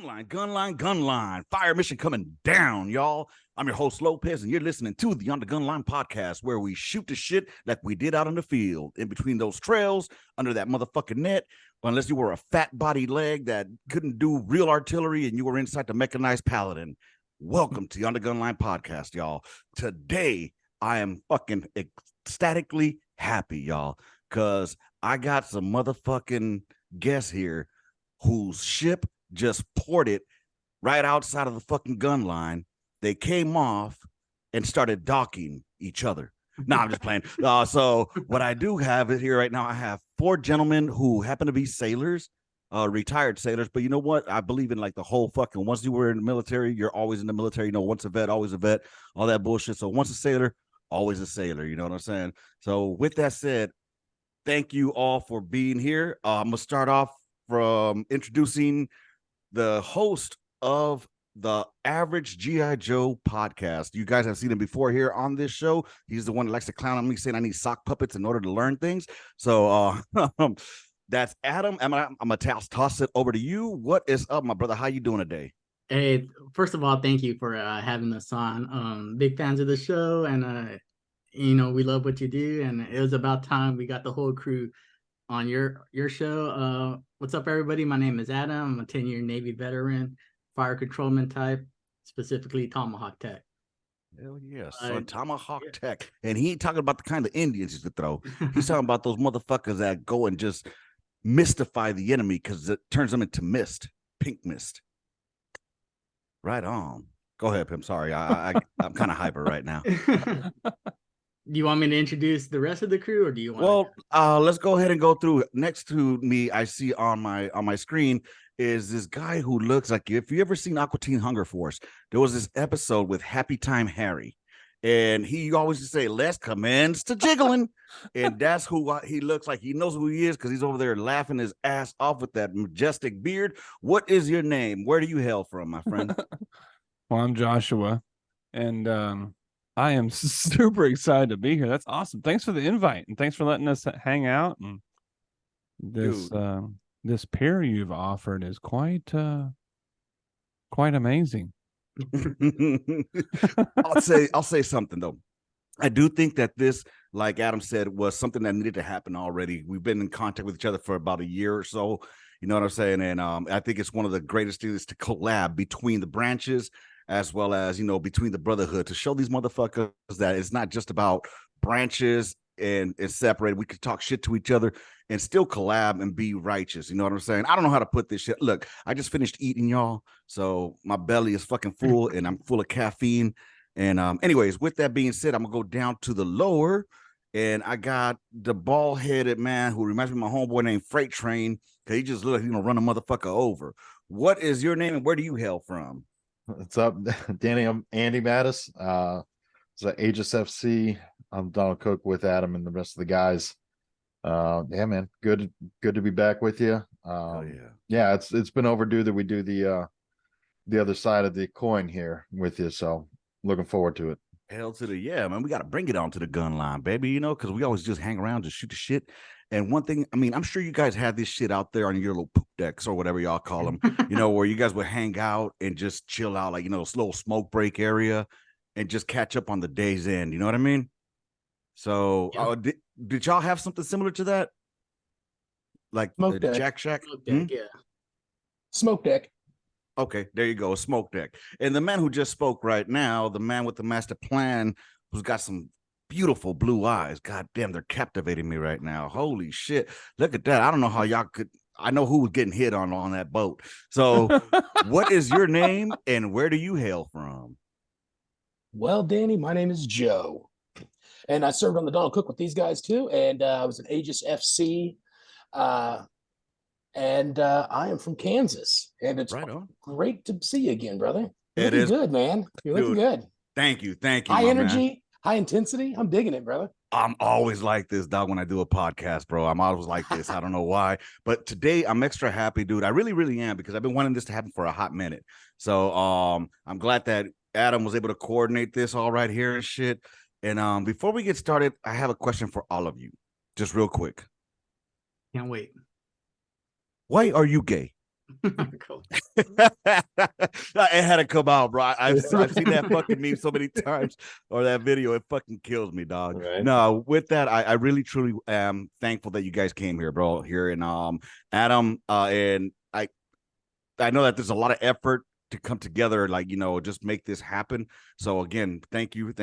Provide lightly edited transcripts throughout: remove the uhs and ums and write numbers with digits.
Gunline. Fire mission coming down, y'all. I'm your host, Lopez, and you're listening to the On the Gunline podcast, where we shoot the shit like we did out in the field, in between those trails, under that motherfucking net. Unless you were a fat-bodied leg that couldn't do real artillery and you were inside the mechanized paladin. Welcome to the On the Gunline podcast, y'all. Today, I am fucking ecstatically happy, y'all, because I got some motherfucking guests here whose ship just ported right outside of the fucking gun line. They came off and started docking each other. No, I'm just playing. So what I do have it here right now, I have four gentlemen who happen to be sailors, retired sailors. But you know what? I believe in like the whole fucking, once you were in the military, you're always in the military. You know, once a vet, always a vet, all that bullshit. So once a sailor, always a sailor. You know what I'm saying? So with that said, thank you all for being here. I'm going to start off from introducing the host of the Average G.I. Joe podcast. You guys have seen him before here on this show. He's the one that likes to clown on me saying I need sock puppets in order to learn things. So that's Adam. I'm gonna toss it over to you. What is up, my brother? How you doing today? Hey, first of all, thank you for having us on. Big fans of the show, and we love what you do. And it was about time we got the whole crew on your show. What's up, everybody? My name is Adam. I'm a 10-year Navy veteran, fire controlman type, specifically Tomahawk Tech. Hell yes, son, Tomahawk Tech. And he ain't talking about the kind of Indians you could throw. He's talking about those motherfuckers that go and just mystify the enemy because it turns them into mist, pink mist. Right on. Go ahead, Pim. Sorry, I'm kind of hyper right now. Do you want me to introduce the rest of the crew, or do you want? Well, let's go ahead and go through. Next to me, I see on my screen is this guy who looks like, if you ever seen Aqua Teen Hunger Force, there was this episode with Happy Time Harry, and he always used to say, "Let's commence to jiggling," and that's who he looks like. He knows who he is because he's over there laughing his ass off with that majestic beard. What is your name? Where do you hail from, my friend? Well, I'm Joshua, and I am super excited to be here. That's awesome. Thanks for the invite, and thanks for letting us hang out. And this pair you've offered is quite amazing. I'll say something though. I do think that this, like Adam said, was something that needed to happen already. We've been in contact with each other for about a year or so. You know what I'm saying? And I think it's one of the greatest things to collab between the branches, as well as, you know, between the brotherhood, to show these motherfuckers that it's not just about branches and separated. We could talk shit to each other and still collab and be righteous. You know what I'm saying? I don't know how to put this shit. Look, I just finished eating, y'all. So my belly is fucking full and I'm full of caffeine. And anyways, with that being said, I'm gonna go down to the lower, and I got the bald-headed man who reminds me of my homeboy named Freight Train, because he just looks like he's gonna run a motherfucker over. What is your name and where do you hail from? What's up, Danny? I'm Andy Mattis. It's an Aegis FC. I'm Donald Cook with Adam and the rest of the guys. Yeah, man, good to be back with you. Yeah, it's been overdue that we do the other side of the coin here with you. So looking forward to it. Hell to the yeah, man. We got to bring it on to the gun line, baby. You know, because we always just hang around, just shoot the shit. And one thing, I mean, I'm sure you guys have this shit out there on your little poop decks or whatever y'all call them, you know, where you guys would hang out and just chill out, like, you know, this little smoke break area and just catch up on the day's end. You know what I mean? So did y'all have something similar to that? Like smoke the deck. Jack Shack? Smoke deck, yeah. Smoke deck. Okay, there you go, a smoke deck. And the man who just spoke right now, the man with the master plan, who's got some beautiful blue eyes. God damn, they're captivating me right now. Holy shit. Look at that. I don't know how y'all could. I know who was getting hit on that boat. So what is your name and where do you hail from? Well, Danny, my name is Joe. And I served on the Donald Cook with these guys too. And I was an Aegis FC. And I am from Kansas. And it's right on. Great to see you again, brother. You're looking good, man. You're looking good. Thank you. High energy, high intensity. I'm digging it, brother. I'm always like this, dog, when I do a podcast, bro. I'm always like this. I don't know why. But today I'm extra happy, dude. I really, really am, because I've been wanting this to happen for a hot minute. So I'm glad that Adam was able to coordinate this all right here and shit. And before we get started, I have a question for all of you. Just real quick. Can't wait. Why are you gay? Cool. It had to come out, bro. I've seen that fucking meme so many times, or that video. It fucking kills me, dog. Right. No, with that, I really truly am thankful that you guys came here, bro. Here and Adam, and I know that there's a lot of effort to come together, like, you know, just make this happen. So again, thank you.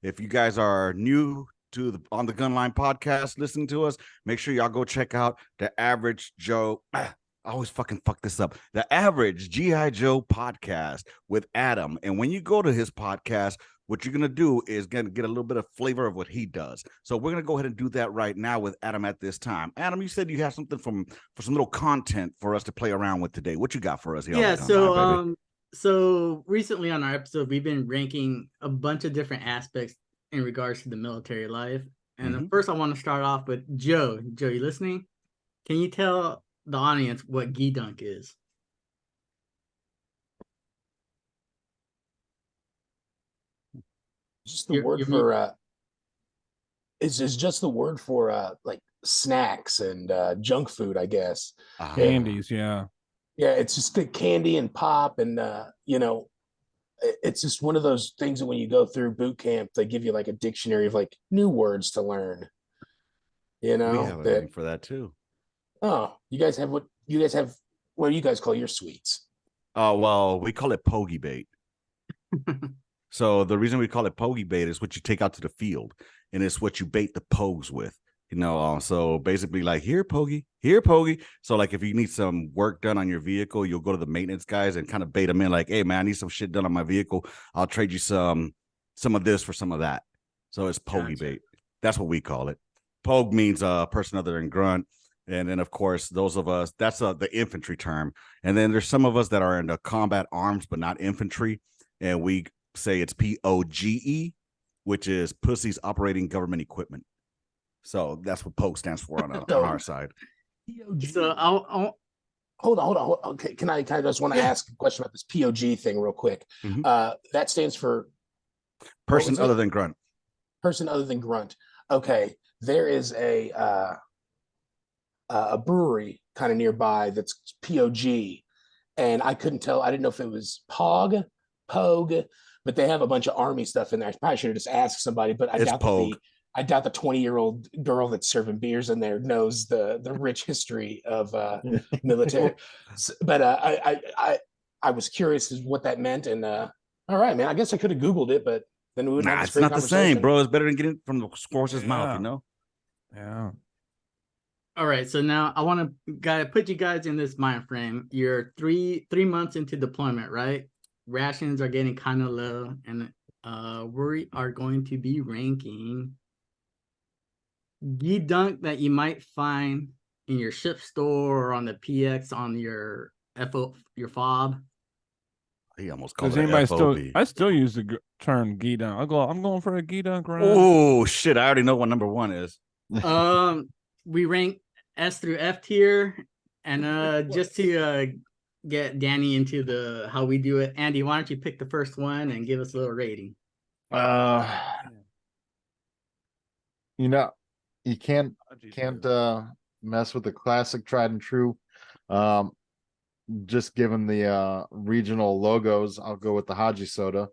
If you guys are new to the On the Gunline podcast listening to us, make sure y'all go check out the Average Joe. I always fucking fuck this up. The Average GI Joe podcast with Adam. And when you go to his podcast, what you're gonna do is gonna get a little bit of flavor of what he does. So we're gonna go ahead and do that right now with Adam at this time. Adam, you said you have something for some little content for us to play around with today. What you got for us here? Yeah, on the Gunline, baby? So recently on our episode, we've been ranking a bunch of different aspects in regards to the military life. And first I want to start off with Joe. Joe, you listening? Can you tell the audience what gi dunk is? Just the word for it's just the word for like snacks and junk food, I guess. Candies, yeah. Yeah, it's just the candy and pop, and you know, it's just one of those things that when you go through boot camp, they give you like a dictionary of like new words to learn. You know, We have a name for that too. Oh, you guys have what do you guys call your sweets? Oh, well, we call it Pogie Bait. So the reason we call it Pogie Bait is what you take out to the field, and it's what you bait the pogues with. You know, so basically, like, here, Pogie. So, like, if you need some work done on your vehicle, you'll go to the maintenance guys and kind of bait them in, like, hey, man, I need some shit done on my vehicle. I'll trade you some of this for some of that. So it's Pogie Bait. That's what we call it. Pogue means person other than grunt. And then, of course, those of us, that's the infantry term. And then there's some of us that are into combat arms, but not infantry. And we say it's POGE, which is Pussies Operating Government Equipment. So that's what Pogue stands for on our side. So I'll hold on. Okay, can I just want to ask a question about this POG thing real quick? That stands for person other than grunt. Person other than grunt. Okay, there is a brewery kind of nearby that's POG, and I couldn't tell. I didn't know if it was Pogue, but they have a bunch of army stuff in there. I probably should have just asked somebody, but I doubt the 20-year-old girl that's serving beers in there knows the rich history of military. But I was curious as what that meant, and all right, man. I guess I could have Googled it, but then we would have this it's great not the same, bro. It's better than getting it from the horse's mouth, you know. Yeah. All right, so now I want to put you guys in this mind frame. You're three months into deployment, right? Rations are getting kind of low, and we are going to be ranking gi dunk that you might find in your ship store or on the PX on your fob. He almost called Does it anybody FOB. I still use the term gi dunk. I'm going for a gi dunk round. Oh shit! I already know what number one is. We rank S through F tier, and just to get Danny into how we do it, Andy, why don't you pick the first one and give us a little rating? You know, you can't mess with the classic tried and true. Just given the regional logos, I'll go with the Haji soda.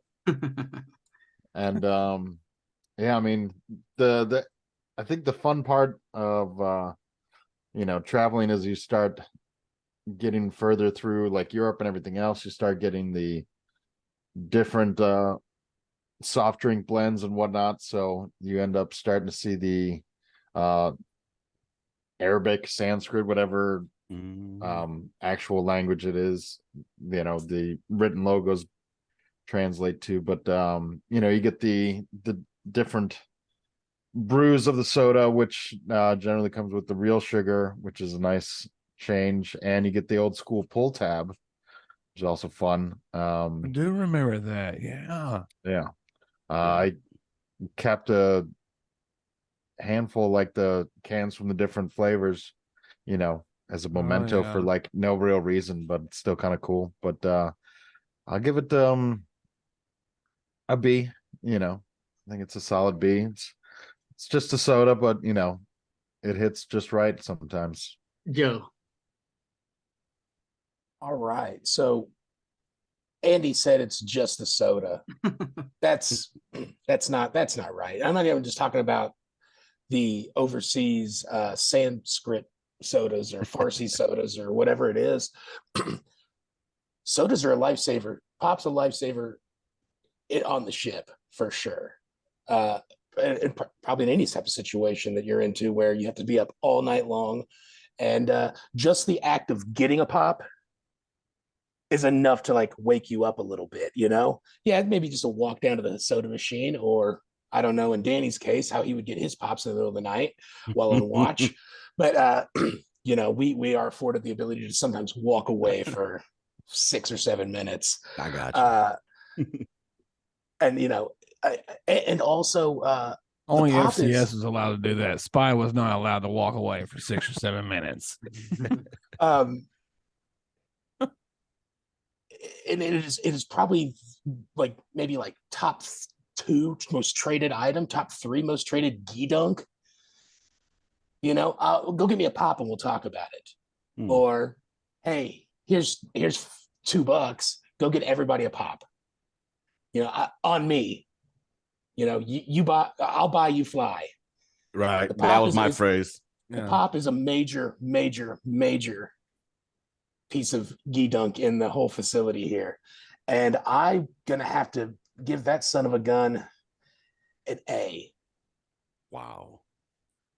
And yeah, I mean, I think the fun part of traveling is you start getting further through like Europe and everything else, you start getting the different soft drink blends and whatnot. So you end up starting to see the Arabic, Sanskrit, whatever actual language it is, the written logos translate to. But you get the different brews of the soda, which generally comes with the real sugar, which is a nice change, and you get the old school pull tab, which is also fun. I do remember that. Yeah. I kept a handful, like the cans from the different flavors, as a memento for like no real reason, but it's still kind of cool. But I'll give it a B. I think it's a solid B. It's just a soda, but it hits just right sometimes. Joe. All right. So Andy said it's just the soda. That's not right. I'm not even just talking about the overseas Sanskrit sodas or Farsi sodas or whatever it is. Sodas are a lifesaver. Pop's a lifesaver on the ship for sure. And probably in any type of situation that you're into where you have to be up all night long. And just the act of getting a pop is enough to like wake you up a little bit, you know? Yeah, maybe just a walk down to the soda machine, or I don't know, in Danny's case, how he would get his pops in the middle of the night while on watch. But you know, we are afforded the ability to sometimes walk away for 6 or 7 minutes. I got you. And you know, and also only pop FCS is allowed to do that. Spy was not allowed to walk away for 6 or 7 minutes. And it is probably like maybe like top 2 most traded item, top 3 most traded G-Dunk. You know, go get me a pop and we'll talk about it. Or, hey, here's $2. Go get everybody a pop. You know, on me. You know, you buy, I'll buy, you fly. Right. That was my phrase. The pop is a major piece of G-Dunk in the whole facility here. And I'm gonna have to give that son of a gun an A. Wow.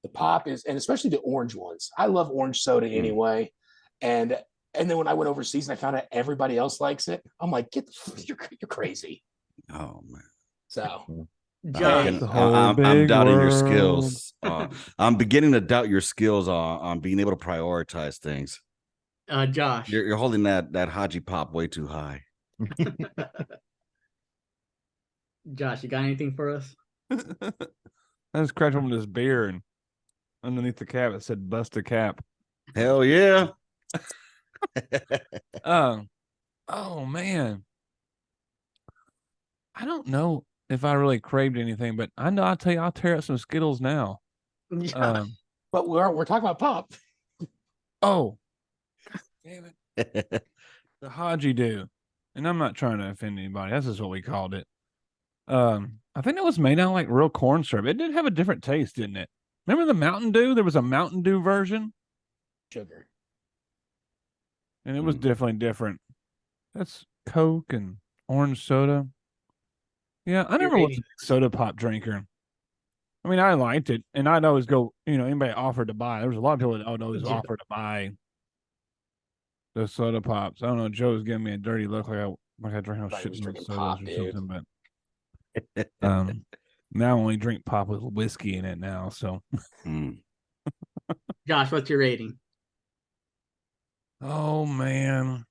The pop is, and especially the orange ones. I love orange soda anyway. And then when I went overseas and I found out everybody else likes it, I'm like, you're crazy. Oh man. So Josh, I'm doubting your skills. I'm beginning to doubt your skills on being able to prioritize things. Josh, You're holding that Haji pop way too high. Josh, you got anything for us? I just cracked open this beer, and underneath the cap it said "Bust a cap." Hell yeah. Oh man, I don't know if I really craved anything, but I know I'll tell you, I'll tear up some Skittles now. Yeah. But we're talking about pop. Oh, damn it, the Haji do, and I'm not trying to offend anybody. That's just what we called it. I think it was made out of like real corn syrup. It did have a different taste, didn't it? Remember the Mountain Dew? There was a Mountain Dew version, Sugar. and it was definitely different. That's Coke and orange soda. Yeah, I never was a big soda pop drinker. I mean, I liked it, and I'd always go, you know, anybody offered to buy. There was a lot of people that would always offer to buy the soda pops. I don't know. Joe was giving me a dirty look, like I drank no shit in sodas pop, or dude. something. But now I only drink pop with whiskey in it now. So, Josh, what's your rating? oh man,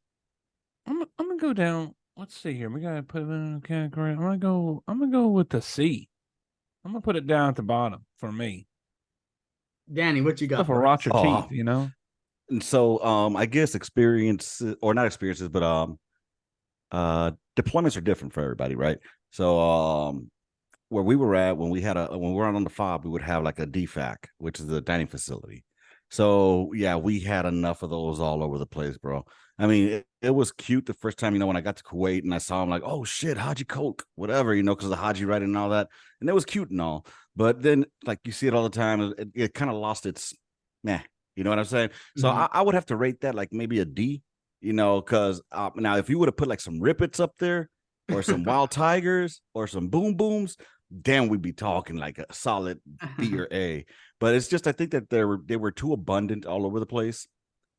I'm gonna go down. Let's see here. We gotta put it in a category. I'm gonna go with the C. I'm gonna put it down at the bottom for me. Danny, what you got? Stuff will rot your teeth, you know. And so, I guess experience or not experiences, but deployments are different for everybody, right? So, where we were at when we were on the FOB, we would have like a DFAC, which is the dining facility. So yeah, we had enough of those all over the place, bro. I mean, it was cute the first time, you know, when I got to Kuwait and I saw him like, oh shit, Haji Coke, whatever, you know, because the Haji writing and all that. And it was cute and all. But then, like, you see it all the time, it kind of lost its meh. You know what I'm saying? So I would have to rate that like maybe a D, you know, because now if you would have put like some Rippets up there or some Wild Tigers or some Boom Booms, then we'd be talking like a solid B or A. But it's just, I think that they were too abundant all over the place,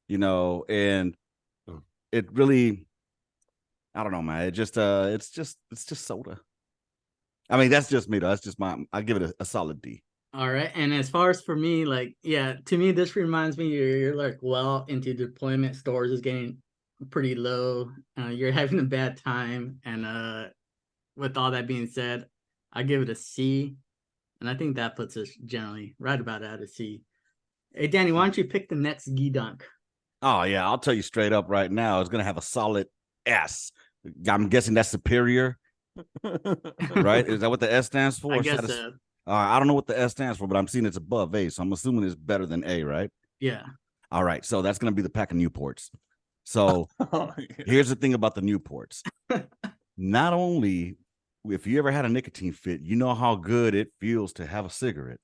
you know, and it really, I don't know, man. It just, it's just soda. I mean, that's just me though. That's just I give it a solid D. All right. And as far as for me, like, yeah, to me, this reminds me you're like well into deployment. Stores is getting pretty low. You're having a bad time. And with all that being said, I give it a C. And I think that puts us generally right about at a C. Hey, Danny, why don't you pick the next G-Dunk? Oh, yeah. I'll tell you straight up right now. It's going to have a solid S. I'm guessing that's superior, right? Is that what the S stands for? I guess so. I don't know what the S stands for, but I'm seeing it's above A, so I'm assuming it's better than A, right? Yeah. All right, so that's going to be the pack of Newports. So Oh, yeah. here's the thing about the Newports. Not only, if you ever had a nicotine fit, you know how good it feels to have a cigarette.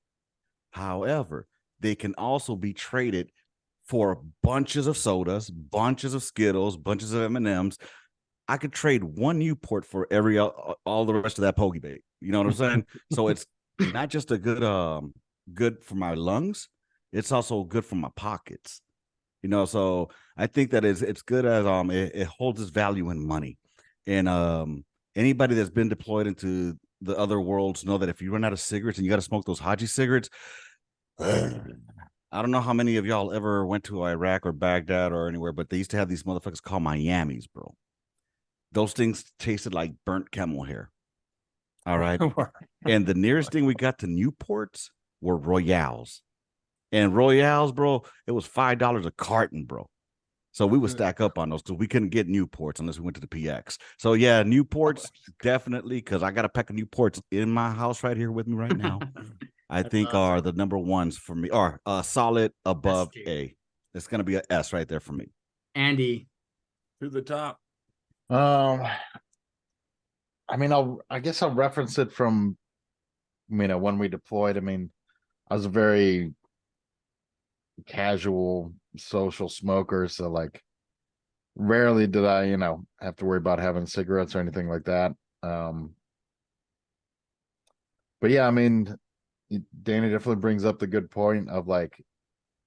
However, they can also be traded for bunches of sodas, bunches of Skittles, bunches of M&Ms. I could trade one Newport for all the rest of that Pogie Bait. You know what I'm saying? So it's not just a good for my lungs, it's also good for my pockets. You know, so I think that it's good as it holds its value in money. And anybody that's been deployed into the other worlds know that if you run out of cigarettes and you got to smoke those Haji cigarettes, I don't know how many of y'all ever went to Iraq or Baghdad or anywhere, but they used to have these motherfuckers called Miamis, bro. Those things tasted like burnt camel hair. All right. And the nearest thing we got to Newports were Royales. And Royales, bro, it was $5 a carton, bro. So we would stack up on those because we couldn't get Newports unless we went to the PX. So yeah, Newports definitely, because I got a pack of Newports in my house right here with me right now. I think awesome. are the number ones for me, or solid above A. It's gonna be an S right there for me. Andy, To the top. I mean, I guess I'll reference it from, when we deployed. I mean, I was a very casual social smoker, so like rarely did I, have to worry about having cigarettes or anything like that. But yeah, I mean, Danny definitely brings up the good point of like,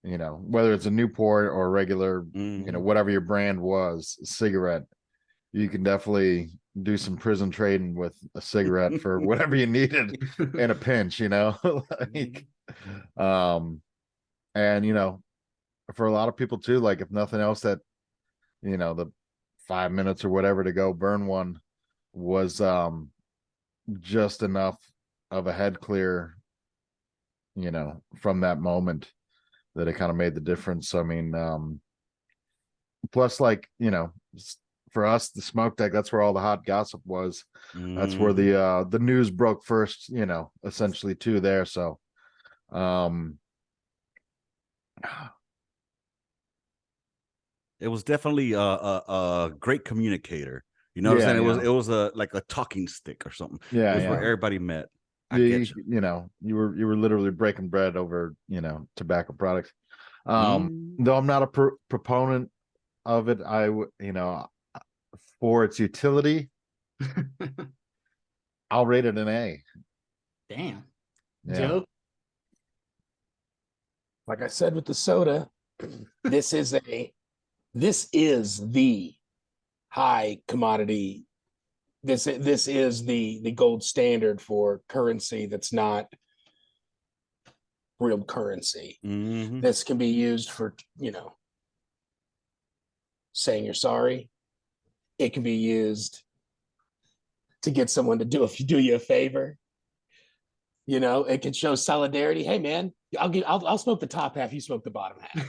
whether it's a Newport or a regular, whatever your brand was, cigarette, you can definitely do some prison trading with a cigarette for whatever you needed in a pinch, like, and for a lot of people too, like if nothing else, that the 5 minutes or whatever to go burn one was just enough of a head clear, from that moment, that it kind of made the difference. So, I mean, plus, like, for us, the smoke deck, that's where all the hot gossip was. That's where the news broke first, essentially too there. So it was definitely a great communicator. You know what I'm saying? It was a like a talking stick or something. Yeah, it was where everybody met. I get you. You were literally breaking bread over tobacco products. Though I'm not a proponent of it, I would for its utility, I'll rate it an A. Damn. Yeah. Joe, Like I said with the soda, this is the high commodity. This is the gold standard for currency that's not real currency. This can be used for, saying you're sorry. It can be used to get someone to do you a favor. It can show solidarity. Hey man, I'll smoke the top half, you smoke the bottom half.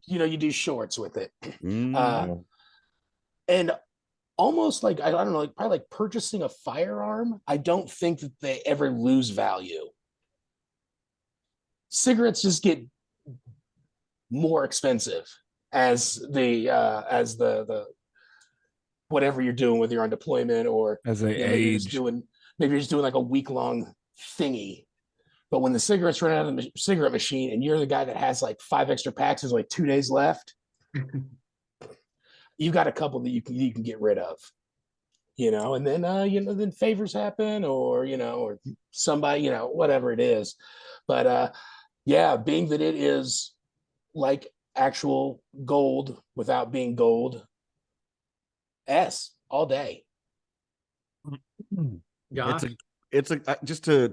You do shorts with it. And almost like, I don't know, like probably like purchasing a firearm, I don't think that they ever lose value. Cigarettes just get more expensive as the whatever you're doing, whether you're on deployment or as they maybe you're age. just doing like a week-long thingy. But when the cigarettes run out of the cigarette machine and you're the guy that has like 5 extra packs, there's like 2 days left, you've got a couple that you can get rid of, and then then favors happen, or or somebody, whatever it is. But yeah, being that it is like actual gold without being gold, S all day. Josh, It's a just to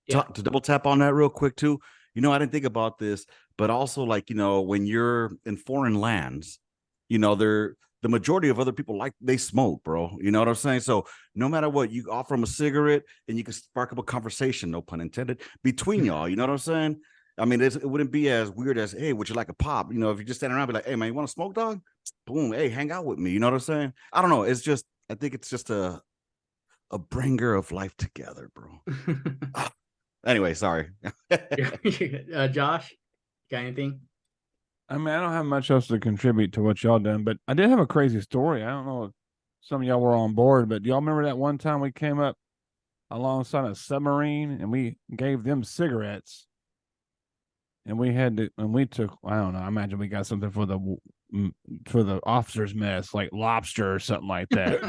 double tap on that real quick too. I didn't think about this, but also like when you're in foreign lands, the majority of other people they smoke, bro. You know what I'm saying? So no matter what, you offer them a cigarette and you can spark up a conversation, no pun intended, between y'all. You know what I'm saying? I mean, it wouldn't be as weird as, hey, would you like a pop? If you just stand around, be like, hey man, you want to smoke, dog? Boom, hey, hang out with me. You know what I'm saying? I don't know. I think it's just a bringer of life together, bro. Anyway, sorry. Josh, got anything? I mean, I don't have much else to contribute to what y'all done, but I did have a crazy story. I don't know if some of y'all were on board, but y'all remember that one time we came up alongside a submarine and we gave them cigarettes, and we had to, and we took, I don't know, I imagine we got something for the officers' mess, like lobster or something like that.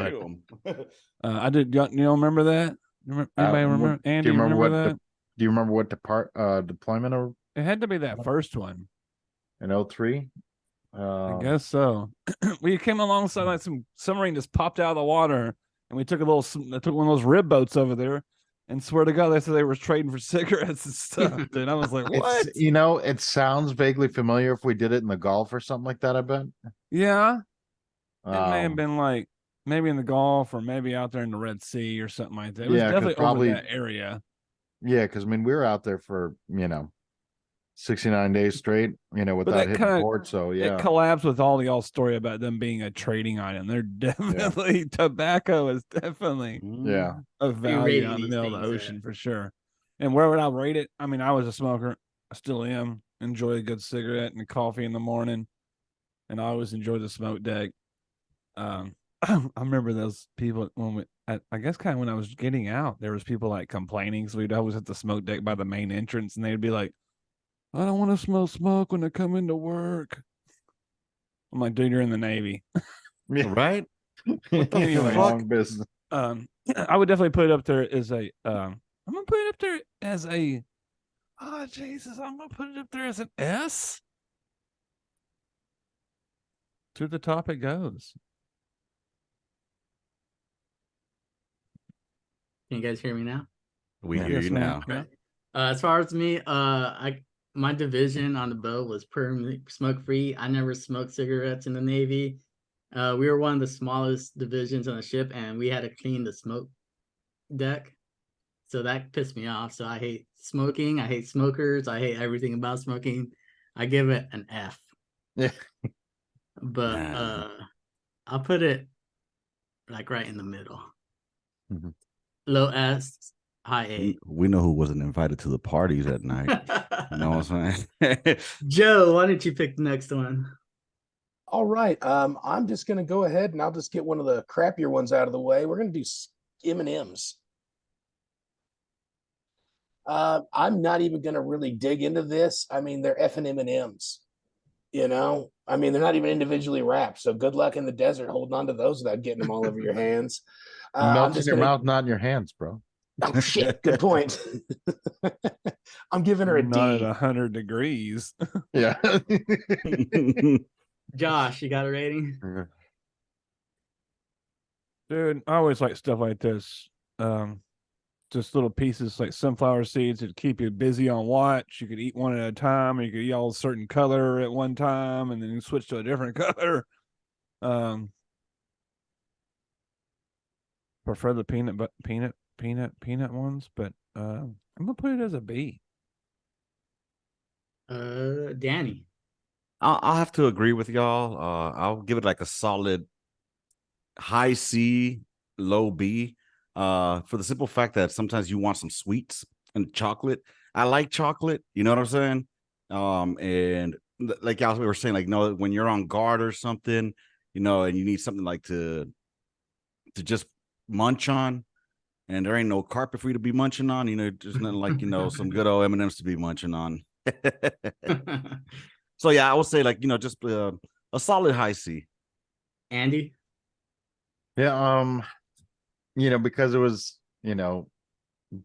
But I did. You don't remember that? Anybody remember? Andy, do you remember what that? do you remember what deployment of It had to be that first one. in 03? I guess so. We came alongside like some submarine just popped out of the water, and we took one of those rib boats over there, and swear to God, they said they were trading for cigarettes and stuff. Dude, I was like, what? It sounds vaguely familiar if we did it in the Gulf or something like that. I bet. Yeah, it may have been like maybe in the Gulf or maybe out there in the Red Sea or something like that. It was definitely over that area. Yeah, because I mean we were out there for 69 days straight, without hitting port. So yeah, it collabs with all y'all's story about them being a trading item. They're definitely tobacco is definitely a value out in the middle of the ocean for sure. And where would I rate it? I mean, I was a smoker. I still am. Enjoy a good cigarette and coffee in the morning, and I always enjoy the smoke deck. I remember those people when I guess kind of when I was getting out, there was people like complaining because we'd always hit the smoke deck by the main entrance, and they'd be like, I don't want to smell smoke when I come into work. I'm like, dude, you're in the Navy. Right? Anyway, long business. I would definitely put it up there as a I'm gonna put it up there as a oh Jesus, I'm gonna put it up there as an S. To the top it goes. Can you guys hear me now? We hear you now. Yeah. As far as me, my division on the boat was permanently smoke free. I never smoked cigarettes in the Navy. We were one of the smallest divisions on the ship, and we had to clean the smoke deck. So that pissed me off. So I hate smoking. I hate smokers. I hate everything about smoking. I give it an F. Yeah. But I'll put it like right in the middle. Mm-hmm. Low S, high A. We know who wasn't invited to the parties at night. You know what I'm saying? Joe, why don't you pick the next one? All right. I'm just gonna go ahead and I'll just get one of the crappier ones out of the way. We're gonna do M&Ms. I'm not even gonna really dig into this. I mean, they're effing M&Ms. I mean, they're not even individually wrapped. So good luck in the desert holding on to those without getting them all over your hands. Melts in your mouth, not in your hands, bro. Oh shit! Good point. I'm giving her a not D. At 100 degrees. Yeah. Josh, you got a rating? Dude, I always like stuff like this. Just little pieces like sunflower seeds that keep you busy on watch. You could eat one at a time, or you could eat all a certain color at one time, and then you switch to a different color. Prefer the peanut ones, but I'm gonna put it as a B. Danny. I'll have to agree with y'all. I'll give it like a solid high C, low B. For the simple fact that sometimes you want some sweets and chocolate. I like chocolate, you know what I'm saying? And like y'all were saying, like, when you're on guard or something, and you need something like to just munch on, and there ain't no carpet for you to be munching on, there's nothing like, some good old M&Ms to be munching on. So yeah, I would say like, just a solid high C. Andy? Yeah, because it was,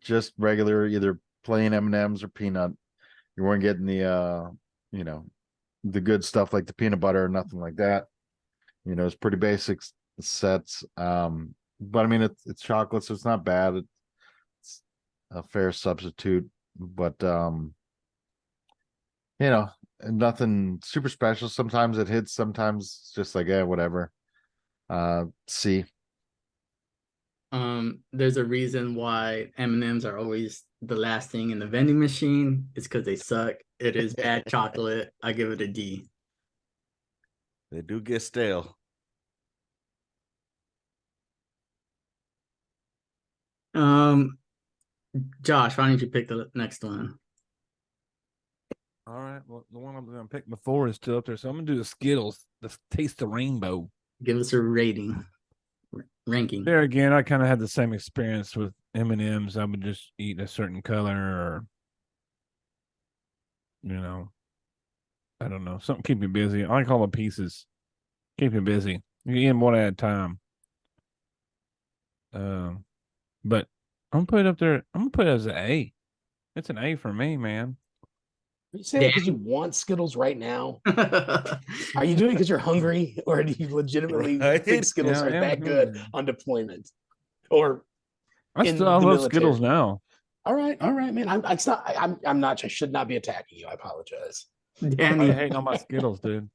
just regular either plain M&Ms or peanut. You weren't getting the the good stuff like the peanut butter or nothing like that. It's pretty basic sets. But I mean it's chocolate, so it's not bad. It's a fair substitute, but nothing super special. Sometimes it hits, sometimes it's just like whatever. C. There's a reason why M&Ms are always the last thing in the vending machine. It's because they suck. It is bad chocolate. I give it a D. They do get stale. Josh, why don't you pick the next one? All right. Well, the one I'm going to pick before is still up there, so I'm going to do the Skittles. The Taste of Rainbow. Give us a rating, ranking. There again, I kind of had the same experience with M&Ms. I would just eat a certain color, or I don't know, something keep me busy. I like all the pieces. Keep me busy. You eat them one at a time. But I'm gonna put it up there. I'm gonna put it as an A. It's an A for me, man. Are you saying that because you want Skittles right now? Are you doing it because you're hungry, or do you legitimately think Skittles are that good on deployment? Or I love Skittles now. All right, man. I'm not. I should not be attacking you. I apologize. Danny, I hating on my Skittles, dude.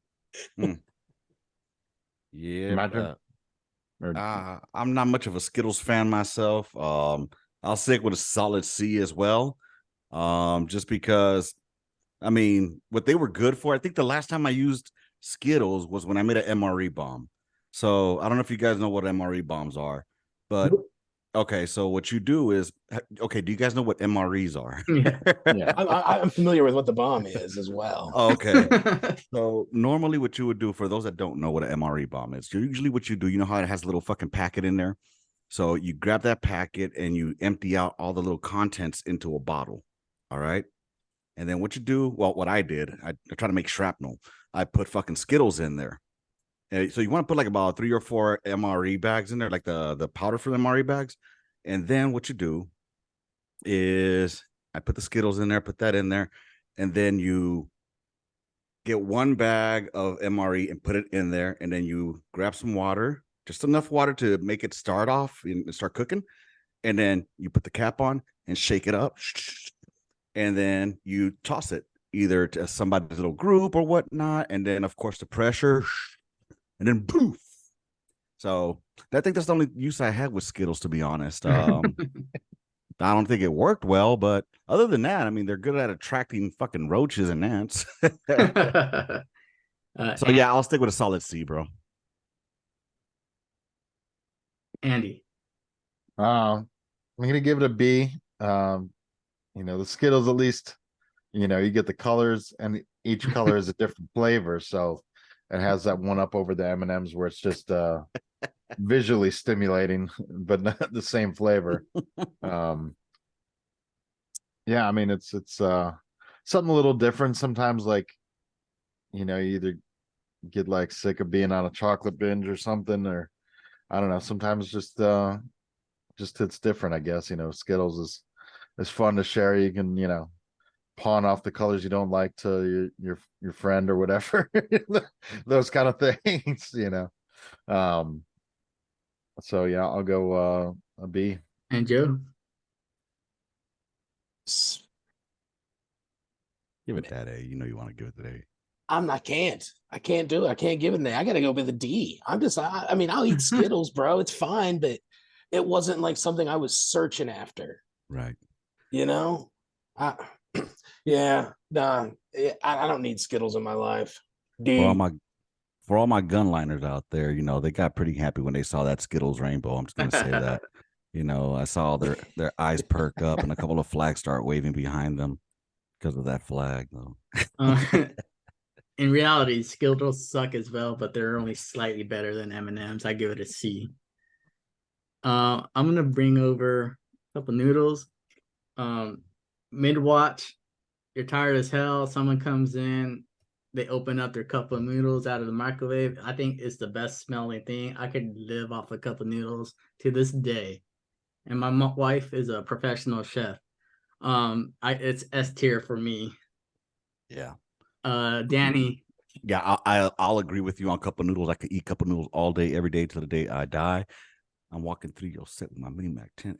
Yeah, I'm not much of a Skittles fan myself. I'll stick with a solid C as well. Just because, I mean, what they were good for, I think the last time I used Skittles was when I made an MRE bomb. So I don't know if you guys know what MRE bombs are, but okay. So what you do is, okay, do you guys know what MREs are? Yeah. I'm familiar with what the bomb is as well. Okay. So normally what you would do, for those that don't know what an MRE bomb is, usually what you do, you know how it has a little fucking packet in there? So you grab that packet and you empty out all the little contents into a bottle. All right. And then what you do, well, what I did, I try to make shrapnel. I put fucking Skittles in there. And so you want to put like about 3 or 4 MRE bags in there, like the powder for the MRE bags. And then what you do is I put the Skittles in there, put that in there, and then you get 1 bag of MRE and put it in there. And then you grab some water, just enough water to make it start off and start cooking. And then you put the cap on and shake it up. And then you toss it either to somebody's little group or whatnot. And then, of course, the pressure. And then poof. So I think that's the only use I had with Skittles, to be honest. I don't think it worked well, but other than that, I mean, they're good at attracting fucking roaches and ants. So yeah, I'll stick with a solid C, bro. Andy. I'm gonna give it a B. The Skittles, at least, you get the colors, and each color is a different flavor, so it has that one up over the M&Ms where it's just visually stimulating, but not the same flavor. Yeah, I mean, it's something a little different sometimes. Like, you either get like sick of being on a chocolate binge or something, or I don't know. Sometimes just it's different, I guess. Skittles is fun to share. You can pawn off the colors you don't like to your friend or whatever. Those kind of things. So yeah, I'll go a B. And Joe. Give it that A. You want to give it that A. I can't do it. I can't give it an A. I gotta go with a D. I mean, I'll eat Skittles, bro. It's fine, but it wasn't like something I was searching after. Right. Yeah, nah, I don't need Skittles in my life. For all my gunliners out there, they got pretty happy when they saw that Skittles rainbow. I'm just gonna say that. I saw their eyes perk up and a couple of flags start waving behind them because of that flag, though. In reality, Skittles suck as well, but they're only slightly better than M&Ms. I give it a C. I'm gonna bring over a couple noodles. Mid-watch, you're tired as hell. Someone comes in, they open up their cup of noodles out of the microwave. I think it's the best smelling thing. I could live off a cup of noodles to this day. And my wife is a professional chef. It's S tier for me. Yeah. Danny. Yeah, I'll agree with you on cup of noodles. I could eat cup of noodles all day, every day till the day I die. I'm walking through your set with my mini Mac 10.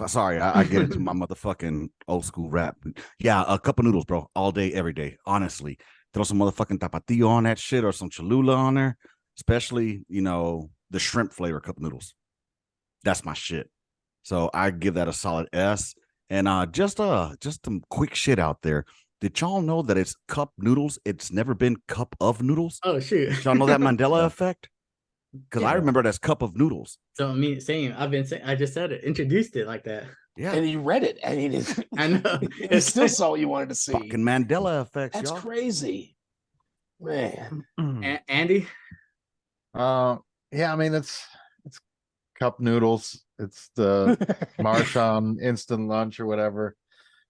Sorry, I get into my motherfucking old school rap. Yeah, a cup of noodles, bro, all day, every day. Honestly, throw some motherfucking tapatio on that shit or some Cholula on there, especially the shrimp flavor cup of noodles. That's my shit. So I give that a solid S. And just some quick shit out there. Did y'all know that it's cup noodles? It's never been cup of noodles. Oh shoot! Did y'all know that Mandela effect? Because I remember it as cup of noodles. So same. I just said it, introduced it like that. Yeah. And you read it. I mean, I know. it's still saw what you wanted to see. Fucking Mandela effects, That's y'all. crazy, man. Andy? Yeah, I mean it's cup noodles. It's the Marshawn instant lunch or whatever.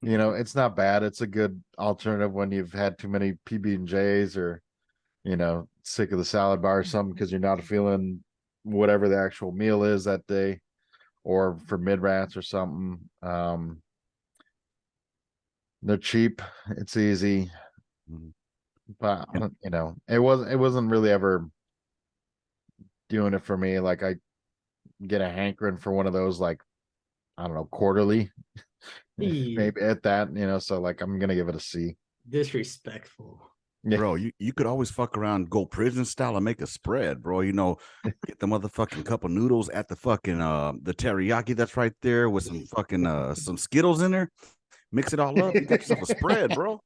You know, it's not bad. It's a good alternative when you've had too many PB&Js or, you know, sick of the salad bar or something because you're not feeling whatever the actual meal is that day, or for mid-rats or something. They're cheap. It's easy. But you know, it wasn't really ever doing it for me. Like I get a hankering for one of those, like, I don't know, quarterly. Maybe at that, you know, so like I'm gonna give it a C. Disrespectful. Yeah. Bro, you could always fuck around, go prison style and make a spread, bro. You know, get the motherfucking cup of noodles at the fucking the teriyaki that's right there with some fucking some Skittles in there. Mix it all up. You got yourself a spread, bro.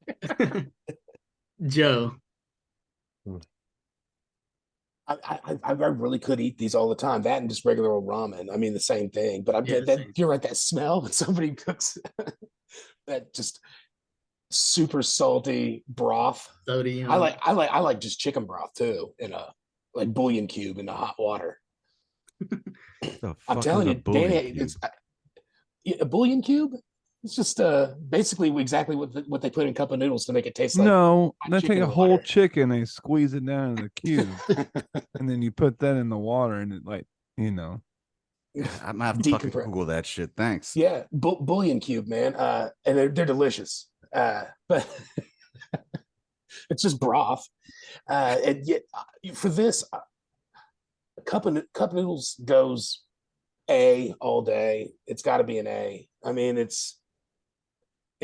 Joe. I really could eat these all the time. That and just regular old ramen. I mean, the same thing. But you're right. That smell when somebody cooks that just super salty broth. Sodium. I like just chicken broth too, in a like bouillon cube in the hot water. I'm telling you, Danny, it's a bouillon cube. It's just basically exactly what they put in cup of noodles to make it taste like. No, they take a whole water. chicken, they squeeze it down in the cube, and then you put that in the water, and it, like, you know. I'm gonna have to fucking Google that shit. Thanks. Yeah, bouillon cube, man. And they're delicious. But it's just broth. And yet for this, a cup of noodles goes A all day. It's got to be an A. I mean, it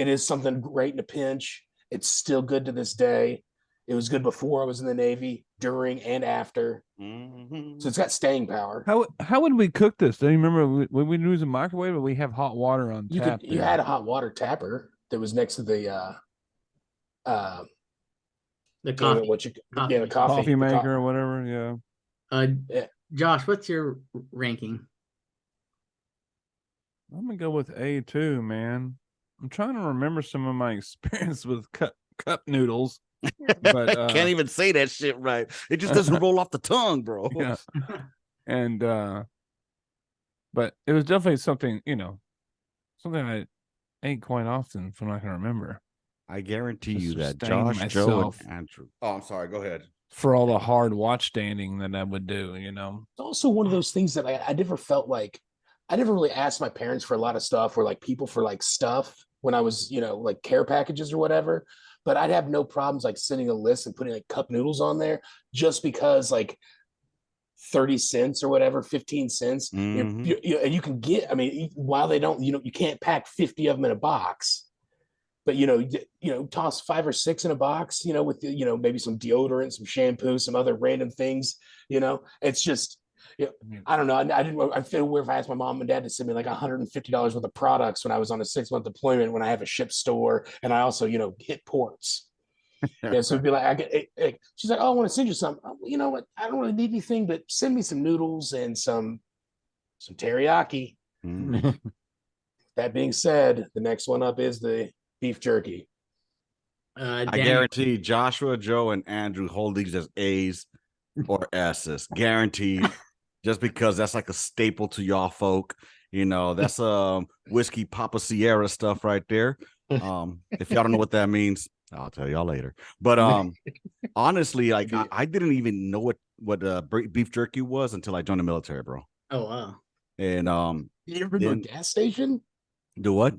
is something great in a pinch. It's still good to this day. It was good before I was in the Navy, during and after. So it's got staying power. How would we cook this? Do you remember when we use a microwave, but we have hot water on tap? You had a hot water tapper that was next to the coffee. The coffee maker or whatever. Yeah. Josh, what's your ranking? I'm gonna go with A2, man. I'm trying to remember some of my experience with cup noodles, but can't even say that shit right. It just doesn't roll off the tongue, bro. Yeah. And but it was definitely something, you know, something I ate quite often from I can remember. I guarantee you that Josh, Joe, and Andrew. Oh, I'm sorry. Go ahead. For all the hard watch standing that I would do, you know. It's also one of those things that I never felt like I never really asked my parents for a lot of stuff or like people for like stuff when I was, you know, like care packages or whatever. But I'd have no problems like sending a list and putting like cup noodles on there just because like 30 cents or whatever, 15 cents. And you can get, I mean, while they don't, you know, you can't pack 50 of them in a box. But you know, toss 5 or 6 in a box, you know, with you know, maybe some deodorant, some shampoo, some other random things. You know, it's just, you know, I don't know. I feel weird if I asked my mom and dad to send me like $150 worth of products when I was on a 6-month deployment, when I have a ship store and I also, you know, hit ports. Yeah, so it'd be like she's like, "Oh, I want to send you something." You know what? I don't really need anything, but send me some noodles and some teriyaki. That being said, the next one up is the beef jerky. I guarantee Joshua, Joe, and Andrew hold these as A's or S's. Guaranteed. Just because that's like a staple to y'all folk. You know, that's whiskey Papa Sierra stuff right there. If y'all don't know what that means, I'll tell y'all later. But honestly, like I didn't even know what beef jerky was until I joined the military, bro. Oh wow. And you ever been to a gas station? Do what?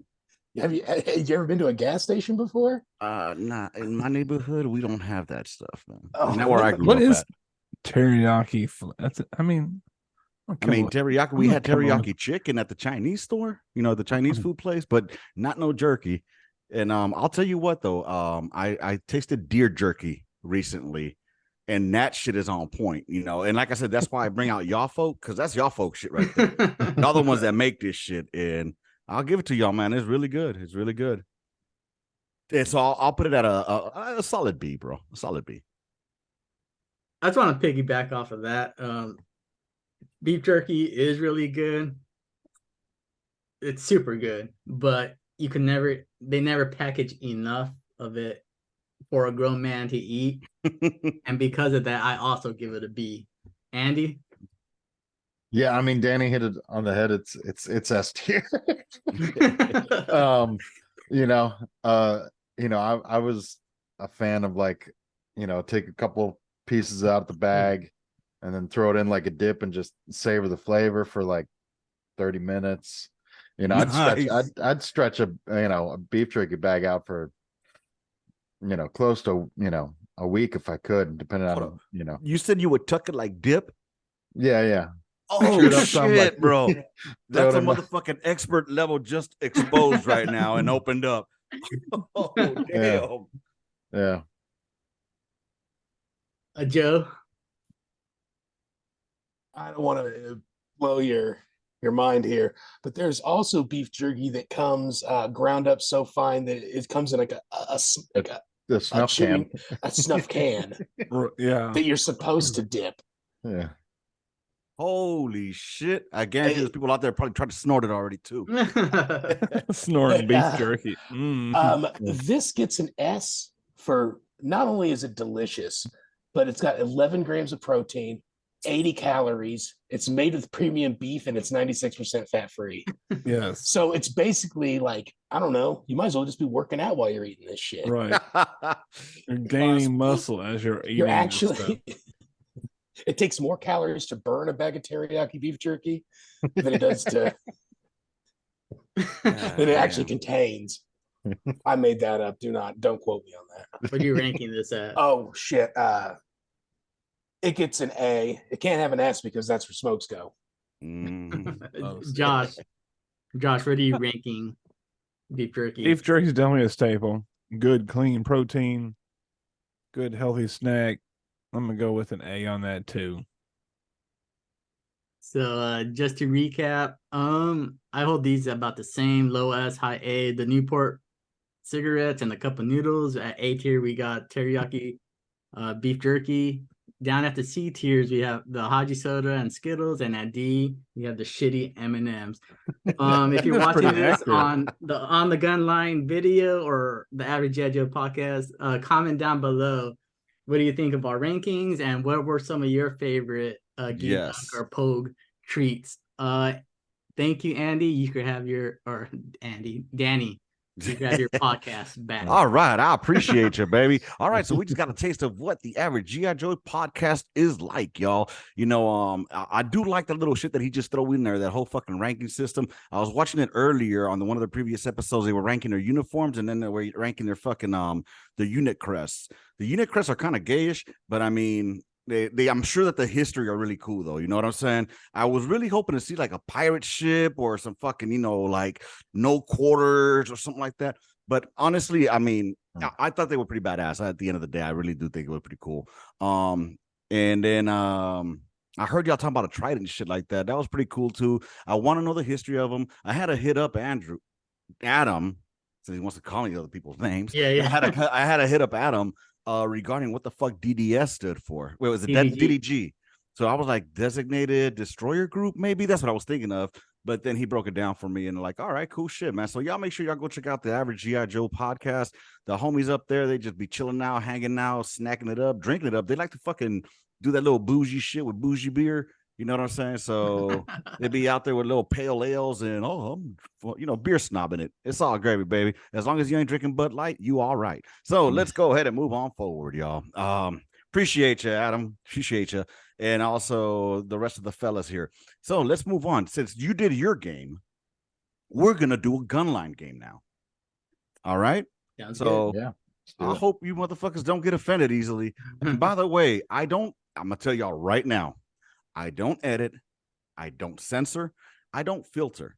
Have you ever been to a gas station before? Nah. In my neighborhood, we don't have that stuff, man. Oh, not where I grew what up is at. Teriyaki? That's I mean teriyaki. We had teriyaki chicken at the Chinese store, you know, the Chinese food place, but not no jerky. And I'll tell you what though, I tasted deer jerky recently, and that shit is on point, you know. And like I said, that's why I bring out y'all folk, because that's y'all folk shit right there. Y'all the ones that make this shit, and I'll give it to y'all, man. It's really good. It's really good. And so I'll put it at a solid B, bro. A solid B. I just want to piggyback off of that. Beef jerky is really good. it's super good, but they never package enough of it for a grown man to eat. And because of that, I also give it a B. Andy? Yeah, I mean, Danny hit it on the head. It's S tier. You know, I was a fan of like, take a couple pieces out the bag and then throw it in like a dip and just savor the flavor for like 30 minutes. I'd stretch a beef jerky bag out for close to a week if I could, depending on You said you would tuck it like dip? Yeah. Oh Shoot up some, shit, like, bro. That's throw it a in my- motherfucking expert level just exposed right now and opened up. Oh damn. Yeah. Joe? I don't want to blow your mind here, but there's also beef jerky that comes ground up so fine that it comes in like The snuff can. a snuff can Yeah. that you're supposed to dip. Yeah. Holy shit. I guarantee there's people out there probably trying to snort it already too. Snorting beef jerky. This gets an S for not only is it delicious, but it's got 11 grams of protein, 80 calories. It's made with premium beef and it's 96% fat free. Yes. So it's basically like, I don't know, you might as well just be working out while you're eating this shit. Right. You're gaining muscle as you're eating. You're actually, it takes more calories to burn a bag of teriyaki beef jerky than it does to, than it actually contains. I made that up. Don't quote me on that. What are you ranking this at? Oh shit. It gets an A. It can't have an S because that's where smokes go. Josh, what are you ranking beef jerky? Beef jerky is definitely a staple. Good, clean protein. Good, healthy snack. I'm gonna go with an A on that too. So just to recap, I hold these about the same, low S, high A. The Newport cigarettes and the cup of noodles. At A tier, we got teriyaki beef jerky. Down at the C tiers, we have the Haji soda and Skittles, and at D, we have the shitty M&Ms. If you're That's watching pretty this accurate. on the Gunline video or the Average Joe podcast, comment down below. What do you think of our rankings, and what were some of your favorite Geek Dunk or Pogue treats? Thank you, Andy. You could have Danny. You could have your podcast back. All right. I appreciate you, baby. All right. So we just got a taste of what the average G.I. Joe podcast is like, y'all. I do like the little shit that he just threw in there, that whole fucking ranking system. I was watching it earlier on one of the previous episodes. They were ranking their uniforms, and then they were ranking their fucking the unit crests. The unit crests are kind of gayish, but I mean, I'm sure that the history are really cool though. You know what I'm saying? I was really hoping to see like a pirate ship or some fucking, like no quarters or something like that. But honestly, I mean, I thought they were pretty badass. At the end of the day, I really do think it was pretty cool. And then I heard y'all talking about a trident and shit like that. That was pretty cool too. I want to know the history of them. I had to hit up Adam, since he wants to call me other people's names. Yeah. I had to hit up Adam regarding what the fuck DDS stood for. Wait, was it DDG? So I was like, Designated Destroyer Group, maybe that's what I was thinking of. But then he broke it down for me and like, all right, cool shit, man. So y'all make sure y'all go check out the Average G.I. Joe podcast. The homies up there, they just be chilling out, hanging out, snacking it up, drinking it up. They like to fucking do that little bougie shit with bougie beer. You know what I'm saying? So they be out there with little pale ales and beer snobbing it. It's all gravy, baby. As long as you ain't drinking Bud Light, you all right. So let's go ahead and move on forward, y'all. Appreciate you, Adam. Appreciate you. And also the rest of the fellas here. So let's move on. Since you did your game, we're gonna do a gunline game now. All right. Sounds so good. Yeah. I hope you motherfuckers don't get offended easily. And by the way, I'm gonna tell y'all right now, I don't edit, I don't censor, I don't filter.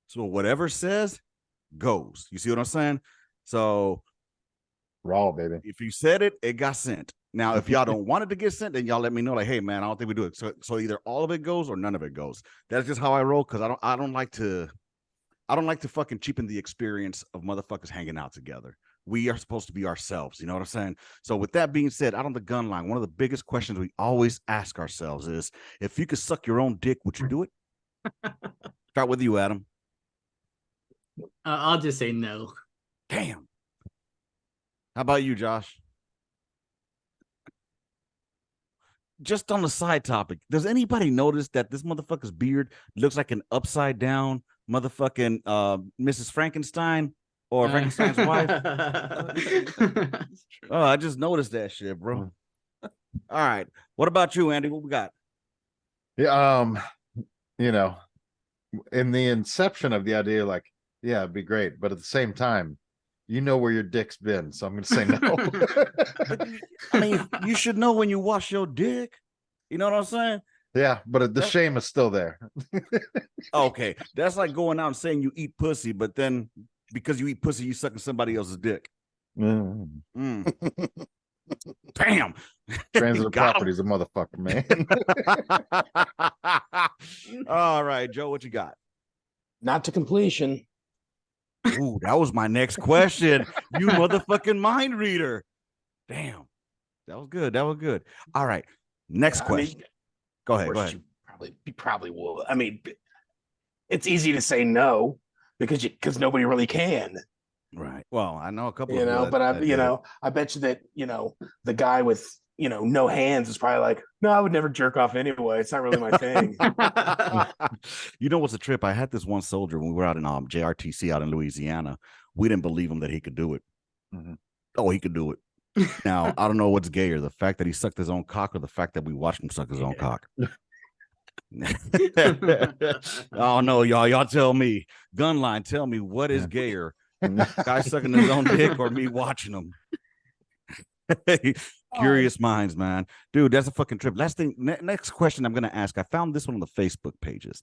So whatever says goes. You see what I'm saying? So Raw, baby. if you said it, it got sent. Now, if y'all don't want it to get sent, then y'all let me know. Like, hey, man, I don't think we do it. So either all of it goes or none of it goes. That's just how I roll, because I don't like to fucking cheapen the experience of motherfuckers hanging out together. We are supposed to be ourselves. You know what I'm saying? So with that being said, out on the gun line, one of the biggest questions we always ask ourselves is, if you could suck your own dick, would you do it? Start with you, Adam. I'll just say no. Damn. How about you, Josh? Just on the side topic, does anybody notice that this motherfucker's beard looks like an upside down motherfucking Mrs. Frankenstein or Frankenstein's wife? Oh, I just noticed that shit, bro. All right. What about you, Andy? What we got? Yeah, you know, in the inception of the idea, like, yeah, it'd be great, but at the same time, you know where your dick's been, so I'm gonna say no. I mean, you should know when you wash your dick. You know what I'm saying? Yeah, but the shame is still there. Okay, that's like going out and saying you eat pussy, but then because you eat pussy, you sucking somebody else's dick. Mm. Damn. Transitive Got property is a motherfucker, man. All right, Joe, what you got? Not to completion. Ooh, that was my next question. You motherfucking mind reader. Damn. That was good. That was good. All right. Next Yeah, question. I mean, Go of ahead. Go course ahead. you probably will. I mean, it's easy to say no because nobody really can, Right. Well, I know a couple you of know. you But that did it. I bet you that the guy with no hands is probably like, no, I would never jerk off anyway. It's not really my thing. You know what's a trip? I had this one soldier when we were out in JRTC out in Louisiana. We didn't believe him that he could do it. Mhm. Oh, he could do it. Now, I don't know what's gayer, the fact that he sucked his own cock or the fact that we watched him suck his own cock. Oh no, y'all tell me. Gunline, tell me what is gayer? Guy sucking his own dick or me watching him? Curious minds, man. Dude, that's a fucking trip. Last thing, next question I'm gonna ask. I found this one on the Facebook pages.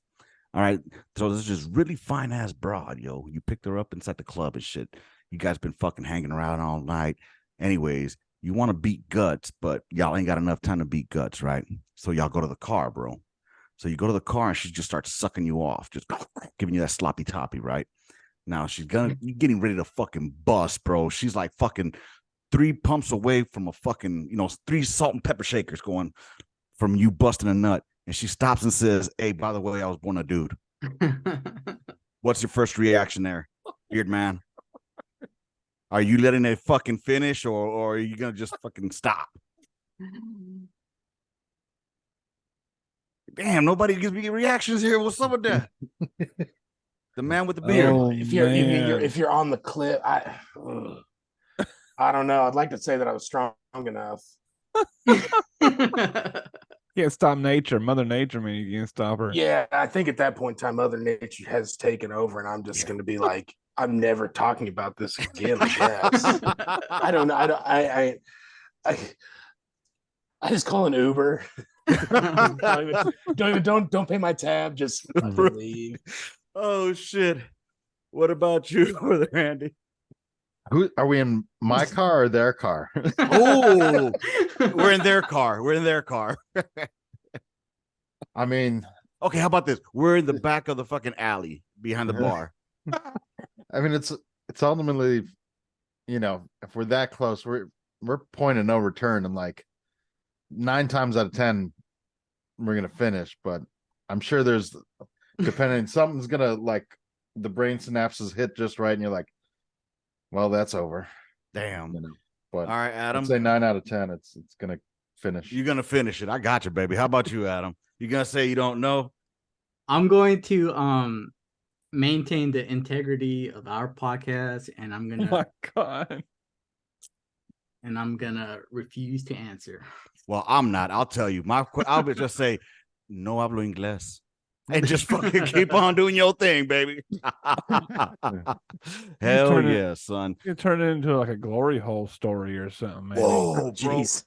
All right. So this is just really fine ass broad, yo. You picked her up inside the club and shit. You guys been fucking hanging around all night. Anyways, you want to beat guts, but y'all ain't got enough time to beat guts, right? So y'all go to the car, bro. So you go to the car and she just starts sucking you off, just giving you that sloppy toppy, right? Now she's getting ready to fucking bust, bro. She's like fucking 3 pumps away from a fucking, 3 salt and pepper shakers going from you busting a nut. And she stops and says, "Hey, by the way, I was born a dude." What's your first reaction there, beard man? Are you letting it fucking finish or are you going to just fucking stop? Damn, nobody gives me reactions here. What's up with that? The man with the beard. Oh, if man. you're on the clip, I don't know. I'd like to say that I was strong enough. Can't stop nature. Mother Nature, man. You can't stop her. Yeah, I think at that point in time, Mother Nature has taken over, and I'm just going to be like, I'm never talking about this again. I guess. I don't know. I just call an Uber. don't pay my tab. Just leave. Oh shit! What about you, Brother Andy? Who are we in? My car or their car? Oh, we're in their car. We're in their car. I mean, okay. How about this? We're in the back of the fucking alley behind the bar. I mean, it's ultimately, if we're that close, we're point of no return, and like 9 times out of 10, we're gonna finish. But I'm sure there's, depending, something's gonna like the brain synapses hit just right, and you're like, well, that's over. Damn. But all right, Adam. I'd say 9 out of 10, it's gonna finish. You're gonna finish it. I got you, baby. How about you, Adam? You gonna say you don't know? I'm going to maintain the integrity of our podcast, and I'm gonna. Oh my God. And I'm gonna refuse to answer. Well, I'm not. I'll tell you. I'll just say, no hablo inglés. And just fucking keep on doing your thing, baby. Hell yeah, son. You turn it into like a glory hole story or something, man. Whoa, bro. Jeez.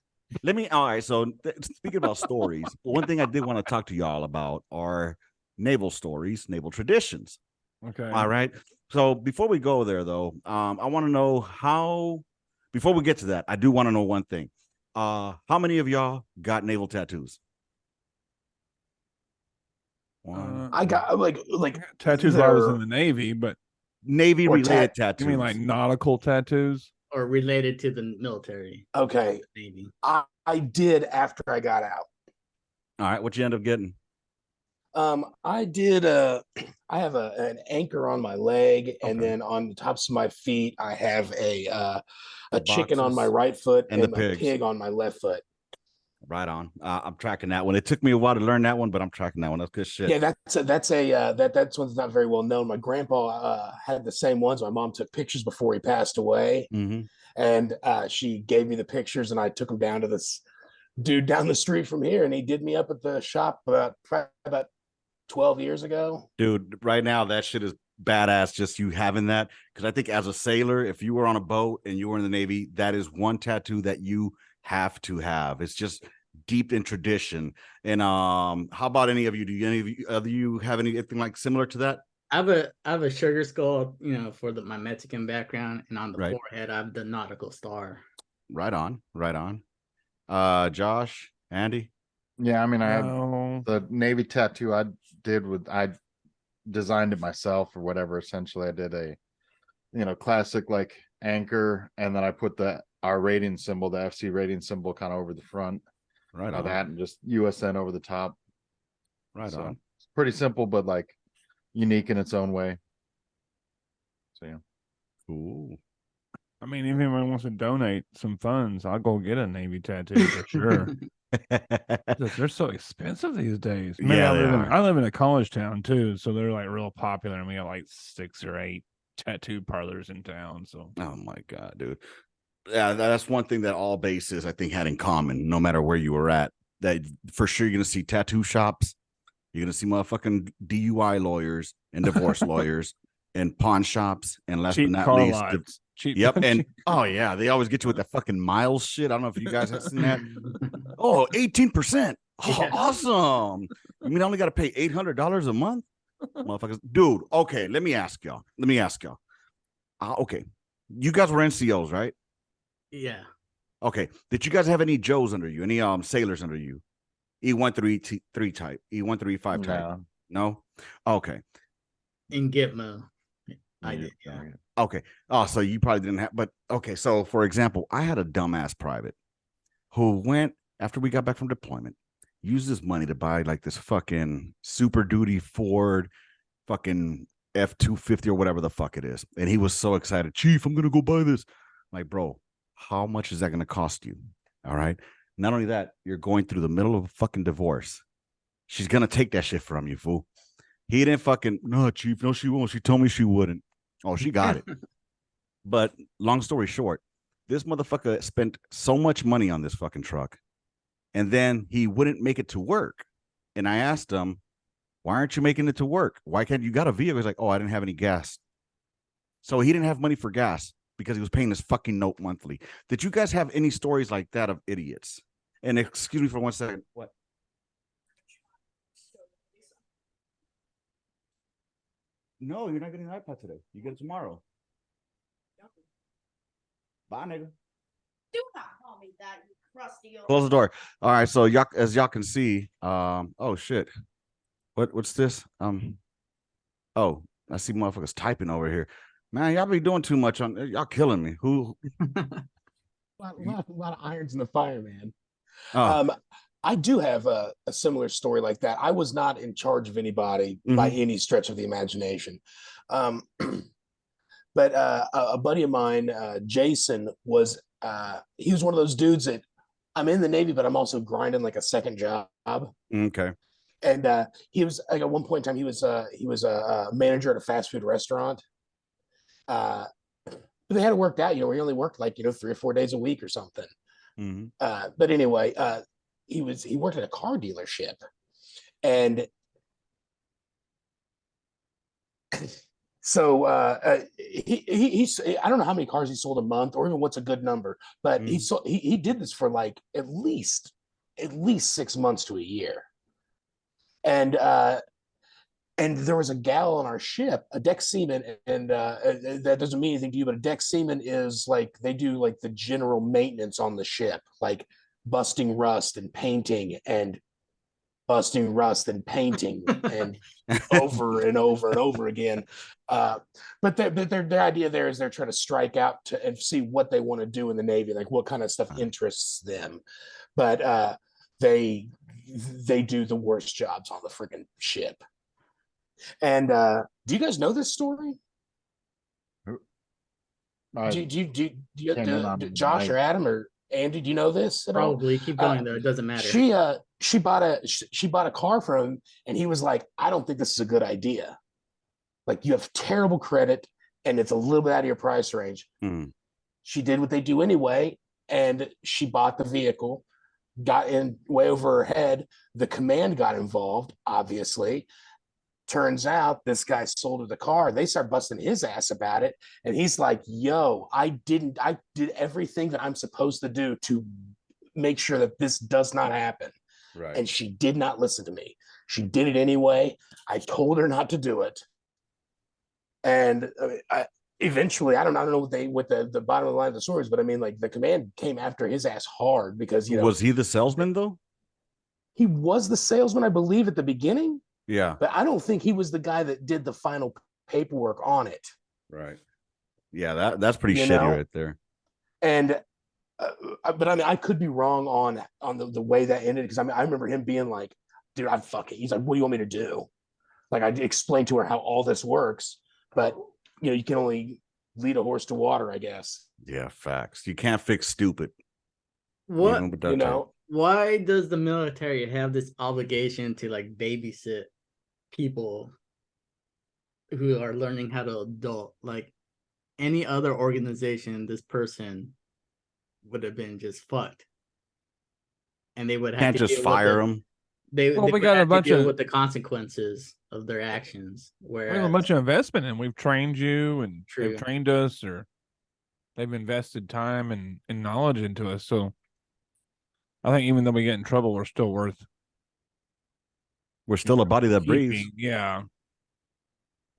All right. So speaking about stories, one thing I did want to talk to y'all about are naval stories, naval traditions. Okay. All right. So before we go there, though, I want to know how. Before we get to that, I do want to know one thing. How many of y'all got naval tattoos? I got like tattoos while I was in the Navy, but Navy related tattoos. You mean like nautical tattoos? Or related to the military. Okay. Navy. I did after I got out. All right. What you end up getting? I did I have an anchor on my leg, and Okay. then on the tops of my feet, I have a The chicken on my boxes right foot and the and a pigs. pig on my left foot. Right on. I'm tracking that one. It took me a while to learn that one, but I'm tracking that one. That's good shit. Yeah, that's one's not very well known. My grandpa had the same ones. My mom took pictures before he passed away, Mm-hmm. and she gave me the pictures, and I took them down to this dude down the street from here, and he did me up at the shop about 12 years ago. Dude, right now that shit is badass. Just you having that, because I think as a sailor, if you were on a boat and you were in the Navy, that is one tattoo that you have to have. It's just deep in tradition. And how about any of you? Do any of you have anything like similar to that? I have a sugar skull, for my Mexican background, and on the Right. forehead I have the nautical star. Right on, right on. Josh, Andy. Yeah, I mean, I have No. the Navy tattoo I designed it myself or whatever. Essentially, I did a classic like anchor, and then I put our rating symbol, the FC rating symbol, kind of over the front. Right on. That and just USN over the top. Right on. It's pretty simple, but like unique in its own way. So yeah. Cool. I mean, if anyone wants to donate some funds, I'll go get a Navy tattoo for sure. They're so expensive these days. Man, Yeah, I live in a college town too, so they're like real popular, and we got like 6 or 8 tattoo parlors in town. So, oh my god, dude. Yeah, that's one thing that all bases I think had in common, no matter where you were at. That for sure you're gonna see tattoo shops, you're gonna see motherfucking DUI lawyers and divorce lawyers and pawn shops, and last cheap but not car least, lots. Cheap. yep. And oh yeah, they always get you with that fucking miles shit. I don't know if you guys have seen that. Oh, 18%. Oh, Yeah. awesome. You mean I only got to pay $800 a month? Motherfuckers. Dude, okay, let me ask y'all. Okay. You guys were NCOs, right? Yeah. Okay. Did you guys have any Joes under you? Any sailors under you? E1 through E3 type, E1 through E5 type? No? Okay. In Gitmo. I did, yeah. Okay. Oh, so you probably didn't have, but okay. So for example, I had a dumbass private who went after we got back from deployment, used his money to buy like this fucking Super Duty Ford fucking F-250 or whatever the fuck it is. And he was so excited. Chief, I'm going to go buy this. I'm like, bro, how much is that going to cost you? All right. Not only that, you're going through the middle of a fucking divorce. She's going to take that shit from you, fool. He didn't fucking, no, Chief, no, she won't. She told me she wouldn't. Oh, she got it. But long story short, this motherfucker spent so much money on this fucking truck, and then he wouldn't make it to work. And I asked him, why aren't you making it to work? Why can't you got a vehicle? He's like, oh, I didn't have any gas. So he didn't have money for gas because he was paying this fucking note monthly. Did you guys have any stories like that of idiots? And excuse me for 1 second. What? No, you're not getting an iPad today. You get it tomorrow. Bye, nigga. Do not call me that, you crusty old. Close the door. All right, so y'all, as y'all can see, oh shit, what's this? Oh, I see motherfuckers typing over here. Man, y'all be doing too much on. Y'all killing me. Who? A lot of irons in the fire, man. Oh, I do have a similar story like that. I was not in charge of anybody by any stretch of the imagination. But a buddy of mine, Jason, was he was one of those dudes that I'm in the Navy, but I'm also grinding like a second job. okay. And he was like at one point in time, he was a manager at a fast food restaurant. But they had it worked out, where he only worked like 3 or 4 days a week or something. But anyway, he worked at a car dealership, and so he I don't know how many cars he sold a month or even what's a good number, but he did this for like at least 6 months to a year. And there was a gal on our ship, a deck seaman, and that doesn't mean anything to you, but a deck seaman is like, they do like the general maintenance on the ship, like busting rust and painting and busting rust and painting and over and over and over again. But their idea there is they're trying to strike out and see what they want to do in the Navy, like what kind of stuff interests them. But they they do the worst jobs on the freaking ship. And do you guys know this story? Josh or Adam or Andy, do you know this at all? Probably. Keep going though. It doesn't matter. She bought a car from him, and he was like, I don't think this is a good idea. Like, you have terrible credit, and it's a little bit out of your price range. She did what they do anyway, and she bought the vehicle, got in way over her head. The command got involved, obviously. Turns out this guy sold her the car. They start busting his ass about it. And he's like, yo, I did everything that I'm supposed to do to make sure that this does not happen. Right. And she did not listen to me. She did it anyway. I told her not to do it. And eventually, I don't know what the bottom of the line of the story is, but I mean, like, the command came after his ass hard because, was he the salesman though? He was the salesman, I believe, at the beginning. Yeah. But I don't think he was the guy that did the final paperwork on it. Right. Yeah, that's pretty shitty right there. And but I mean, I could be wrong on the way that ended, because I mean, I remember him being like, dude, I'd fuck it. He's like, what do you want me to do? Like, I explained to her how all this works, but you can only lead a horse to water, I guess. Yeah, facts. You can't fix stupid. What why does the military have this obligation to like babysit people who are learning how to adult? Like, any other organization, this person would have been just fucked, and they would have can't to just fire them. They got a bunch of with the consequences of their actions. Where we have a bunch of investment, and we've trained you, and they've trained us, or they've invested time and knowledge into us. So I think even though we get in trouble, we're still a body that breathes. Yeah.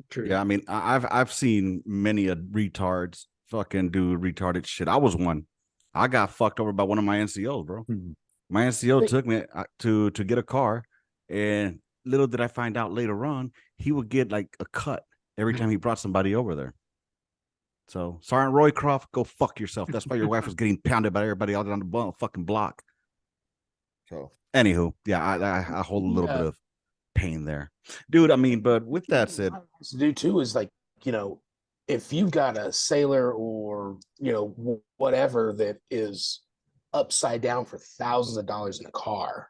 True. Yeah, I mean, I've seen many retards fucking do retarded shit. I was one. I got fucked over by one of my NCOs, bro. My NCO took me to get a car, and little did I find out later on, he would get like a cut every time he brought somebody over there. So, Sergeant Roycroft, go fuck yourself. That's why your wife was getting pounded by everybody out on the fucking block. So, anywho, yeah, I hold a little bit of pain there, dude. I mean, but with that said, to do too is like, if you've got a sailor or whatever that is upside down for thousands of dollars in a car,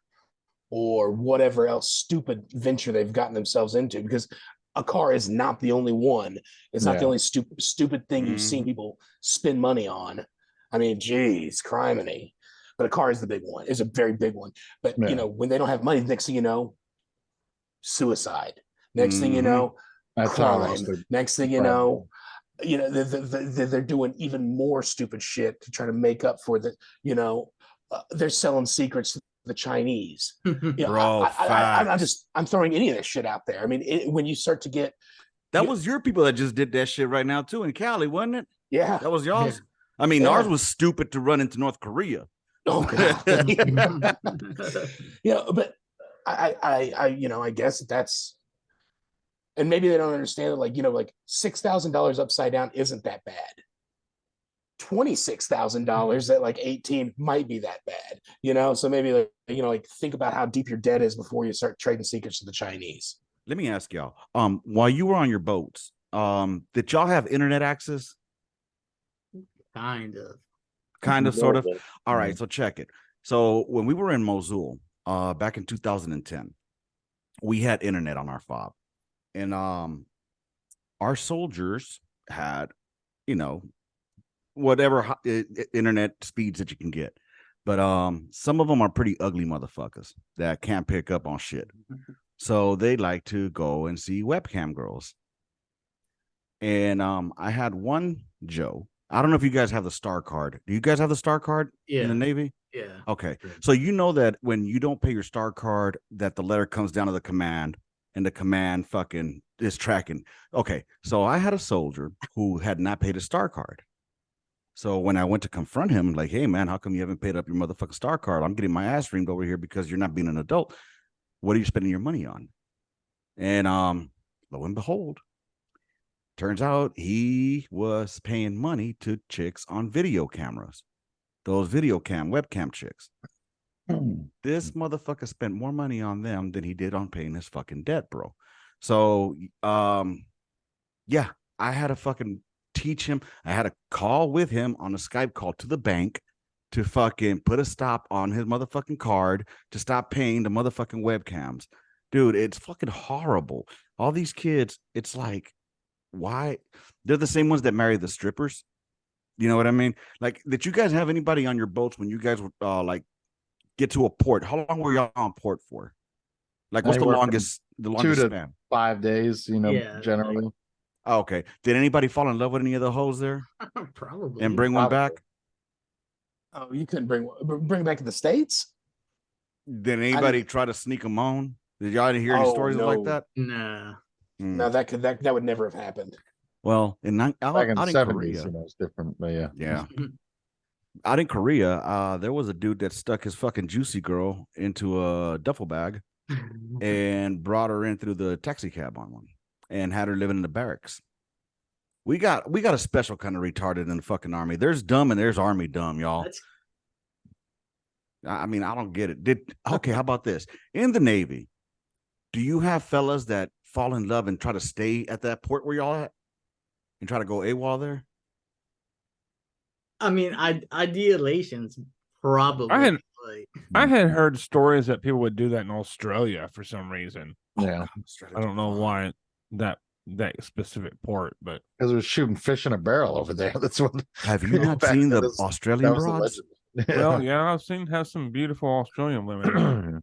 or whatever else stupid venture they've gotten themselves into, because a car is not the only one. It's not the only stupid thing you've seen people spend money on. I mean, geez, criminy. But a car is the big one. It's a very big one. But when they don't have money, next thing you know, suicide. Next thing you know, crime. Next thing you know, they're doing even more stupid shit to try to make up for the. They're selling secrets to the Chinese. Bro, I'm throwing any of this shit out there. I mean, when you start to get that was your people that just did that shit right now too in Cali, wasn't it? Yeah, that was y'all's. I mean, ours was stupid to run into North Korea. Oh God. But I guess that's, and maybe they don't understand it. Like $6,000 upside down isn't that bad. $26,000 at like 18 might be that bad, so maybe think about how deep your debt is before you start trading secrets to the Chinese. Let me ask y'all, while you were on your boats, did y'all have internet access? Kind of, sort of. All right, so check it. So when we were in Mosul back in 2010, we had internet on our fob, and our soldiers had whatever internet speeds that you can get, but some of them are pretty ugly motherfuckers that can't pick up on shit, so they like to go and see webcam girls. And I had one Joe. I don't know if you guys have the star card. Do you guys have the star card in the Navy? Yeah. Okay. So you know that when you don't pay your star card, that the letter comes down to the command, and the command fucking is tracking. Okay. So I had a soldier who had not paid his star card. So when I went to confront him, like, hey man, how come you haven't paid up your motherfucking star card? I'm getting my ass reamed over here because you're not being an adult. What are you spending your money on? And lo and behold, turns out he was paying money to chicks on video cameras, those webcam chicks. This motherfucker spent more money on them than he did on paying his fucking debt, bro. So, yeah, I had to fucking teach him. I had a call with him on a Skype call to the bank to fucking put a stop on his motherfucking card to stop paying the motherfucking webcams. Dude, it's fucking horrible. All these kids, it's like, why? They're the same ones that marry the strippers. You know what I mean? Like, did you guys have anybody on your boats when you guys would like get to a port? How long were y'all on port for? Like, what's the Anywhere from longest 2 to span? 5 days, Yeah, generally. Oh, okay. Did anybody fall in love with any of the hoes there probably. and bring one back? Oh, you couldn't bring back to the States? Did anybody try to sneak them on? Did y'all hear any stories like no. that? Nah. No, that would never have happened. Well, Back in the out in 70s, Korea, it's different, but yeah. yeah. Out in Korea, there was a dude that stuck his fucking juicy girl into a duffel bag and brought her in through the taxi cab on one and had her living in the barracks. We got a special kind of retarded in the fucking army. There's dumb and there's army dumb, y'all. I mean, I don't get it. Okay, how about this? In the Navy, do you have fellas that fall in love and try to stay at that port where y'all at and try to go AWOL there? I mean, ideations probably. I had heard stories that people would do that in Australia for some reason. Yeah. I don't know why that specific port, but because it was shooting fish in a barrel over there. That's what. Have you not seen the Australian broads? Well, yeah, I've have some beautiful Australian women.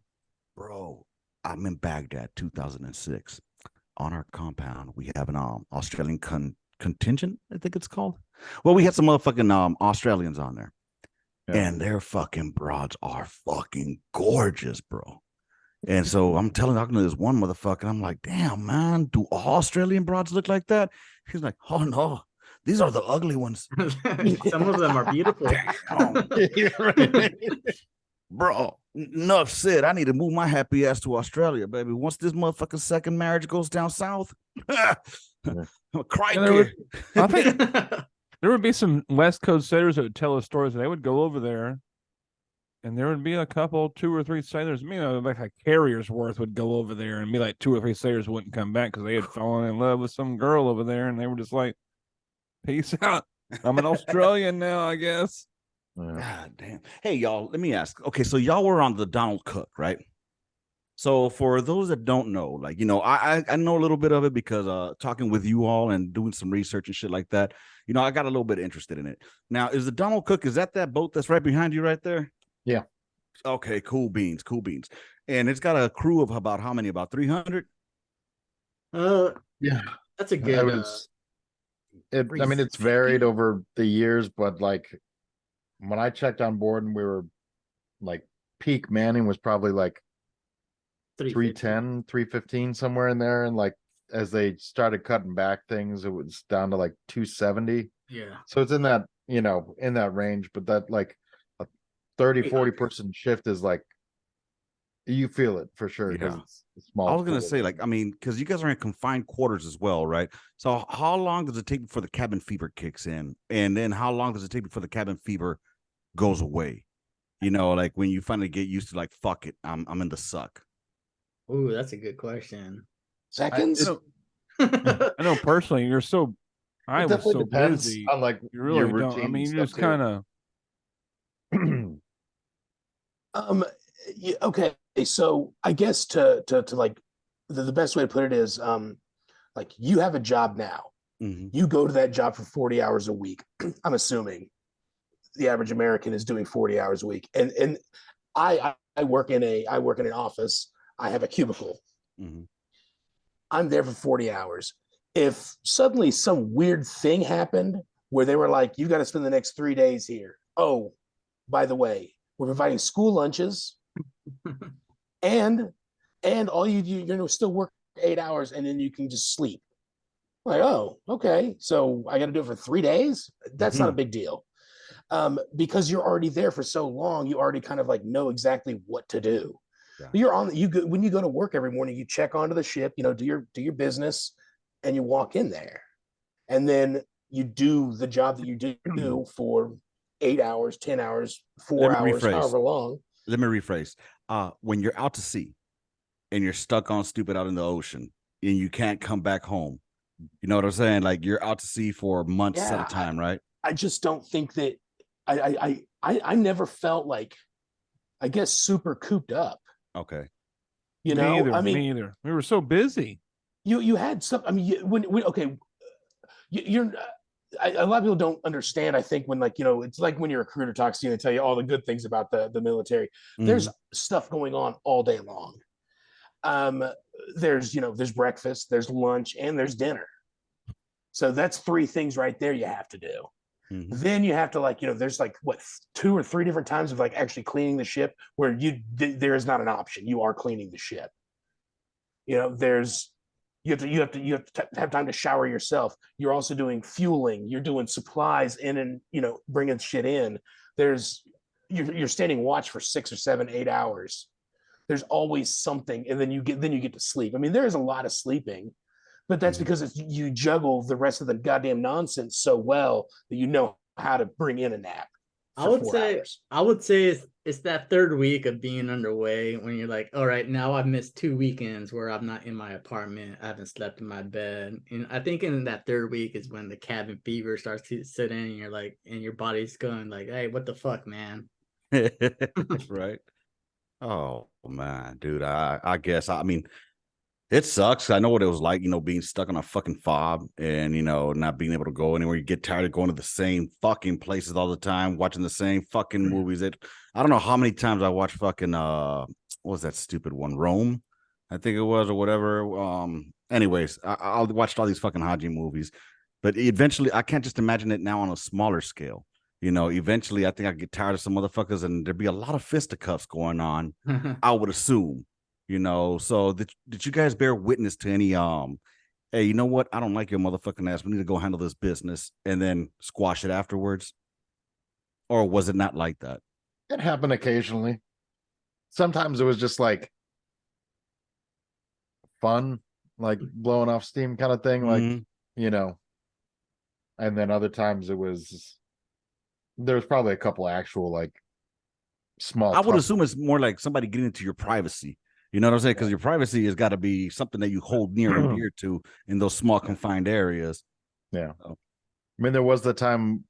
Bro, I'm in Baghdad, 2006. On our compound, we have an Australian contingent, I think it's called. Well, we had some motherfucking Australians on there, and their fucking broads are fucking gorgeous, bro. And so I'm talking to this one motherfucker, I'm like, damn, man, do all Australian broads look like that? He's like, oh no, these are the ugly ones. Some of them are beautiful. Bro, enough said. I need to move my happy ass to Australia, baby. Once this motherfucking second marriage goes down south, I'm a cry. I think there would be some West Coast sailors that would tell us stories. They would go over there, and there would be a couple, 2 or 3 sailors. Like a carrier's worth would go over there, and be like 2 or 3 sailors wouldn't come back because they had fallen in love with some girl over there, and they were just like, "Peace out. I'm an Australian now, I guess." God damn. Hey, y'all, let me ask. Okay, so y'all were on the Donald Cook, right? So for those that don't know, like, I know a little bit of it because talking with you all and doing some research and shit like that, I got a little bit interested in it. Now, is the Donald Cook, is that boat that's right behind you right there? Yeah. Okay, cool beans. And it's got a crew of about how many? About 300? Yeah. That's a good it's varied over the years, but like when I checked on board and we were like peak manning was probably like 310, 315, somewhere in there. And like as they started cutting back things, it was down to like 270. Yeah. So it's in that, in that range, but that like a 30-40 person shift is like you feel it for sure because it's small. I was gonna say, like, I mean, because you guys are in confined quarters as well, right? So how long does it take before the cabin fever kicks in? And then how long does it take before the cabin fever goes away? Like when you finally get used to like, fuck it, I'm in the suck. Ooh, that's a good question. Seconds? I know personally, I was so busy. On like you really don't. I mean, you just kind of. Okay, so I guess to like the best way to put it is like you have a job now. Mm-hmm. You go to that job for 40 hours a week. I'm assuming the average American is doing 40 hours a week, and I work in an office. I have a cubicle. Mm-hmm. I'm there for 40 hours. If suddenly some weird thing happened where they were like, you've got to spend the next 3 days here. Oh, by the way, we're providing school lunches and all you do, you're still work 8 hours and then you can just sleep. Like, oh, okay. So I got to do it for 3 days. That's not a big deal. Because you're already there for so long, you already kind of like know exactly what to do. Yeah. When you go to work every morning, you check onto the ship, do your business, and you walk in there, and then you do the job that you do for 8 hours, 10 hours, 4 hours, however long. Let me rephrase. When you're out to sea and you're stuck on stupid out in the ocean and you can't come back home, you know what I'm saying? Like you're out to sea for months at a time, right? I just don't think that I never felt like, I guess, super cooped up. Okay. You know, me either. We were so busy. You had some. I mean, when okay, you're. A lot of people don't understand. I think when, like, you know, it's like when your recruiter talks to you and tell you all the good things about the military. There's stuff going on all day long. There's breakfast, there's lunch, and there's dinner. So that's 3 things right there you have to do. Then you have to, like, there's like what 2 or 3 different times of like actually cleaning the ship where there is not an option. You are cleaning the ship. There's you have to have time to shower yourself. You're also doing fueling. You're doing supplies in and bringing shit in. You're standing watch for 6 or 7, 8 hours. There's always something, and then you get to sleep. I mean, there is a lot of sleeping, but that's because you juggle the rest of the goddamn nonsense so well that you know how to bring in a nap. I would say it's that 3rd week of being underway when you're like, all right, now I've missed 2 weekends where I'm not in my apartment. I haven't slept in my bed. And I think in that 3rd week is when the cabin fever starts to sit in, and you're like, and your body's going like, hey, what the fuck, man? Right. Oh man, dude. I guess I mean it sucks. I know what it was like, being stuck on a fucking fob and, not being able to go anywhere. You get tired of going to the same fucking places all the time, watching the same fucking movies. I don't know how many times I watched fucking, what was that stupid one? Rome, I think it was, or whatever. Anyways, I watched all these fucking Haji movies, but eventually I can't just imagine it now on a smaller scale. Eventually I think I get tired of some motherfuckers and there'd be a lot of fisticuffs going on, I would assume. So did you guys bear witness to any hey, you know what? I don't like your motherfucking ass. We need to go handle this business and then squash it afterwards? Or was it not like that? It happened occasionally. Sometimes it was just like fun, like blowing off steam kind of thing, like, and then other times there was probably a couple actual like small. I would assume it's more like somebody getting into your privacy. You know what I'm saying? Because your privacy has got to be something that you hold near and dear to in those small confined areas. Yeah. I mean, there was the time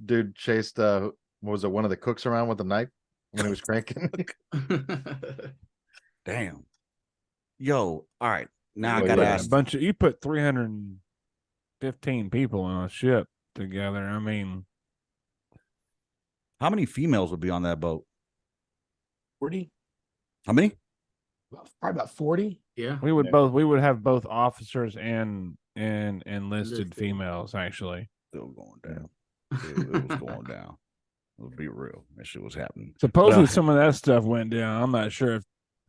dude chased what was it, one of the cooks around with a knife when he was cranking. Damn. Yo, all right. Now I gotta ask. You put 315 people on a ship together. I mean, how many females would be on that boat? 40. How many? Probably about 40. Yeah. We would have both officers and enlisted females, actually. Still going down. It was going down. Let's be real. That shit was happening. Supposedly some of that stuff went down. I'm not sure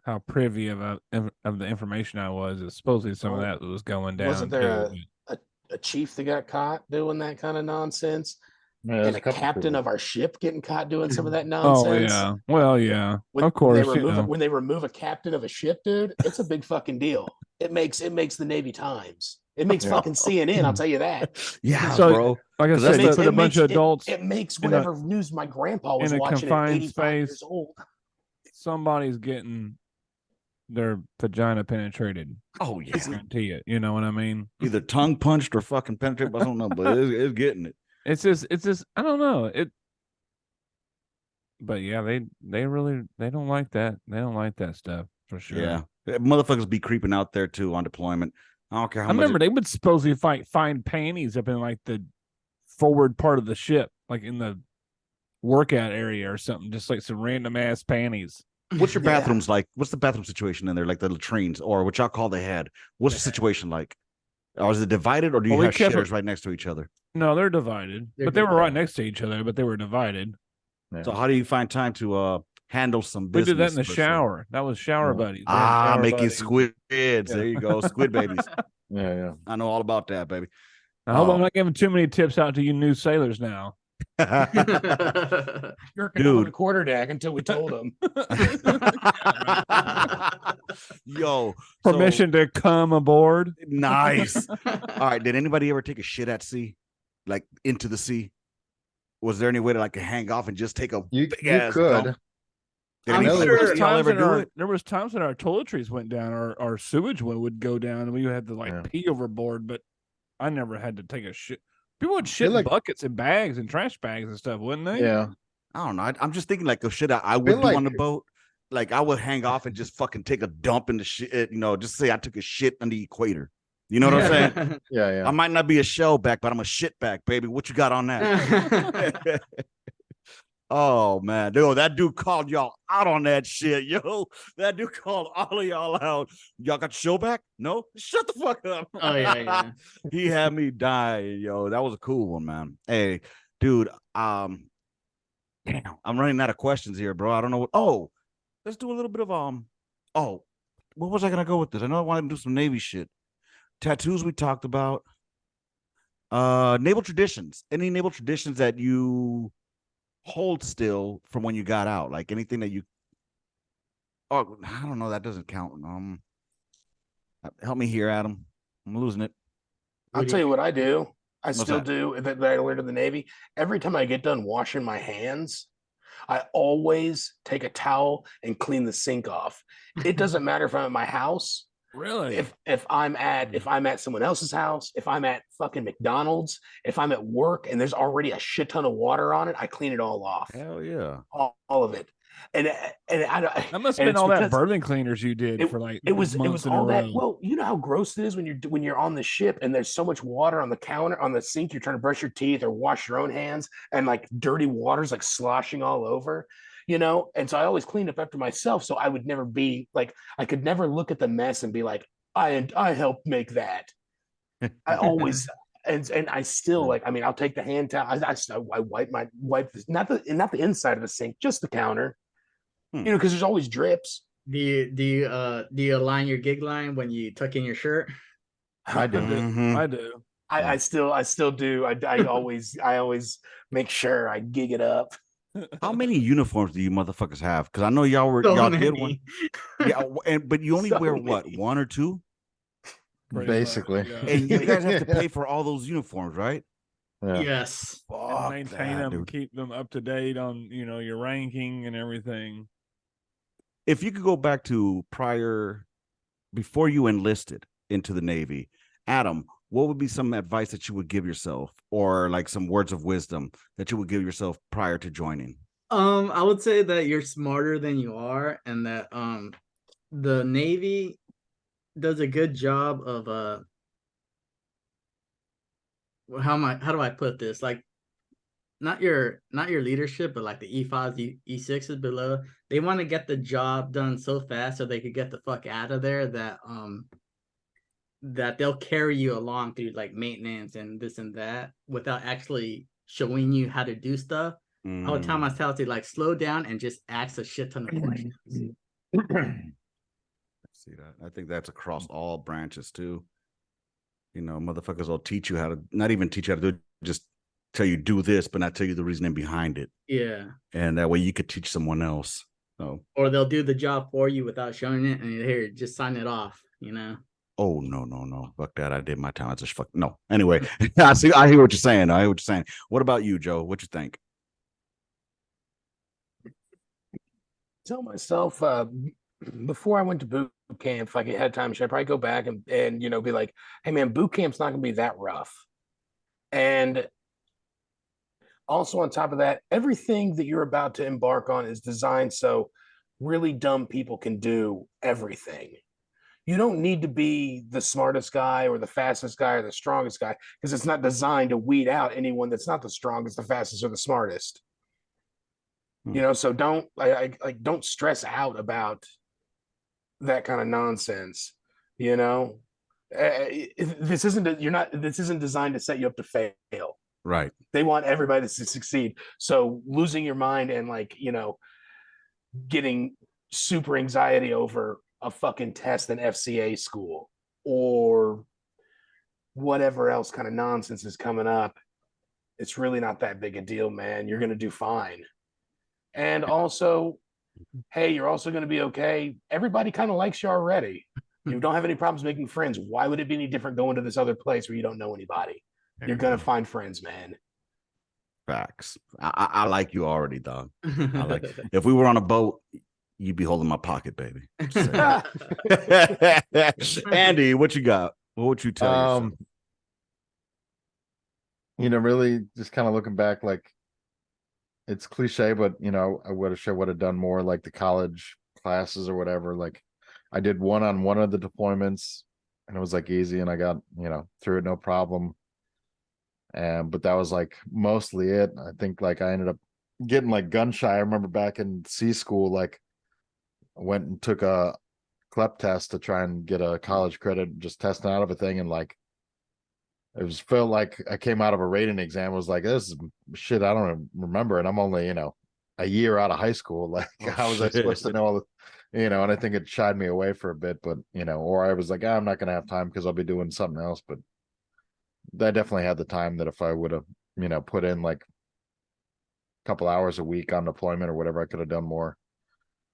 how privy of the information I was. Supposedly some of that was going down. Wasn't there a chief that got caught doing that kind of nonsense? Yeah, and a captain of our ship getting caught doing some of that nonsense. Oh yeah, well yeah, of course. When they remove a captain of a ship, dude, it's a big fucking deal. It makes the Navy Times. It makes fucking CNN. I'll tell you that. Yeah, so, bro. Like I said, they put a bunch of adults. It makes whatever news my grandpa was in a watching confined at 85 space. years old. Somebody's getting their vagina penetrated. Oh yeah, I guarantee it. You know what I mean? Either tongue punched or fucking penetrated. I don't know, but it's getting it. It's just I don't know it, but yeah, they don't like that. They don't like that stuff for sure. Yeah, motherfuckers be creeping out there too on deployment. I don't care how I remember they would supposedly find panties up in like the forward part of the ship, like in the workout area or something, just like some random ass panties. What's your bathrooms like? What's the bathroom situation in there? Like the latrines or what y'all call the head? What's the situation like? Or is it divided, or do you have shitters right next to each other? No, they're divided, but they were right next to each other, but they were divided. Yeah. So how do you find time to handle some business? We did that in the shower. That was shower buddies. Making squids. Yeah. There you go, squid babies. Yeah. I know all about that, baby. I hope I'm not giving too many tips out to you new sailors now. Jerking on the quarterdeck until we told him. Yo, permission to come aboard. Nice. All right. Did anybody ever take a shit at sea, like into the sea? Was there any way to like hang off and just take a big ass dump? Did I'm anybody sure- else y'all ever do it? There was times when our toiletries went down, or our sewage would go down, and we had to like Yeah. pee overboard. But I never had to take a shit. People would shit Feel like- in buckets and bags and trash bags and stuff, wouldn't they? Yeah. I don't know. I'm just thinking like the shit I would Feel do on like- the boat. Like I would hang off and just fucking take a dump in the shit. You know, just say I took a shit on the equator. You know what I'm saying? Yeah. Yeah. I might not be a shellback, but I'm a shitback, baby. What you got on that? Oh man, yo, that dude called y'all out on that shit, yo. That dude called all of y'all out. Y'all got your show back? No, shut the fuck up. Oh, yeah. He had me dying, yo. That was a cool one, man. Hey, dude, damn, I'm running out of questions here, bro. I don't know what. Oh, let's do a little bit of Oh, what was I gonna go with this? I know I wanted to do some Navy shit. Tattoos we talked about. Naval traditions. Any naval traditions that you hold still from when you got out, like anything that you I don't know, that doesn't count. Help me here, Adam. I'm losing it. I'll tell you what I do. I What's still that? do that I learned in the Navy. Every time I get done washing my hands, I always take a towel and clean the sink off. It doesn't matter if I'm at my house. Really? If I'm at someone else's house, if I'm at fucking McDonald's, if I'm at work and there's already a shit ton of water on it, I clean it all off, Hell yeah. all of it. And I don't. That must and have been it's all that because bourbon cleaners you did for like it was months in a all that. row. Well, you know how gross it is when you're on the ship and there's so much water on the counter, on the sink. You're trying to brush your teeth or wash your own hands, and like dirty water's like sloshing all over. You know, and so I always cleaned up after myself, so I would never be like, I could never look at the mess and be like, I helped make that. I always and I still like. I mean, I'll take the hand towel. I wipe this, not the inside of the sink, just the counter. You know, because there's always drips. Do you align your gig line when you tuck in your shirt? I do. Mhm. I do. I still do. I always make sure I gig it up. How many uniforms do you motherfuckers have? Because I know y'all So y'all many. did one. Yeah, but you only So wear what, many. 1 or 2? Pretty Basically. much, yeah. And you guys have to pay for all those uniforms, right? Yeah. Yes. And Fuck maintain that, them, dude. keep them up to date on your ranking and everything. If you could go back to before you enlisted into the Navy, Adam, what would be some advice that you would give yourself, or like some words of wisdom that you would give yourself prior to joining? I would say that you're smarter than you are, and that the Navy does a good job of how do I put this? Like not your leadership, but like the E5s, E6s below. They want to get the job done so fast so they could get the fuck out of there that they'll carry you along through like maintenance and this and that without actually showing you how to do stuff. I would tell myself to like slow down and just ask a shit ton of questions. See that? I think that's across all branches too. You know, motherfuckers will teach you how to, not even teach you how to do it, just tell you do this, but not tell you the reasoning behind it. Yeah. And that way you could teach someone else. So, Or they'll do the job for you without showing it, and here, just sign it off, oh no. Fuck that. I did my time. I just fuck no. Anyway, I hear what you're saying. What about you, Joe? What you think? Tell myself before I went to boot camp, if I had time, should I probably go back and be like, hey man, boot camp's not gonna be that rough. And also on top of that, everything that you're about to embark on is designed so really dumb people can do everything. You don't need to be the smartest guy or the fastest guy or the strongest guy, because it's not designed to weed out anyone that's not the strongest, the fastest, or the smartest. So don't don't stress out about that kind of nonsense. This isn't designed to set you up to fail. Right. They want everybody to succeed. So losing your mind and getting super anxiety over a fucking test in FCA school or whatever else kind of nonsense is coming up, it's really not that big a deal, man. You're going to do fine. And also, hey, you're also going to be okay. Everybody kind of likes you already. You don't have any problems making friends. Why would it be any different going to this other place where you don't know anybody? You're going to find friends, man. Facts. I like you already, dog. If we were on a boat, you'd be holding my pocket, baby. Andy, what you got? What would you tell yourself? Really just kind of looking back, like it's cliche, but I would have done more like the college classes or whatever. Like I did one on one of the deployments and it was like easy and I got, through it no problem. But that was like mostly it. I think like I ended up getting like gun shy. I remember back in C school, like I went and took a CLEP test to try and get a college credit, just testing out of a thing. And like, felt like I came out of a rating exam. It was like, this is shit I don't remember. And I'm only, a year out of high school. Like, how was I supposed to know all the, and I think it shied me away for a bit, but, or I was like, I'm not going to have time because I'll be doing something else. But I definitely had the time that if I would have, put in like a couple hours a week on deployment or whatever, I could have done more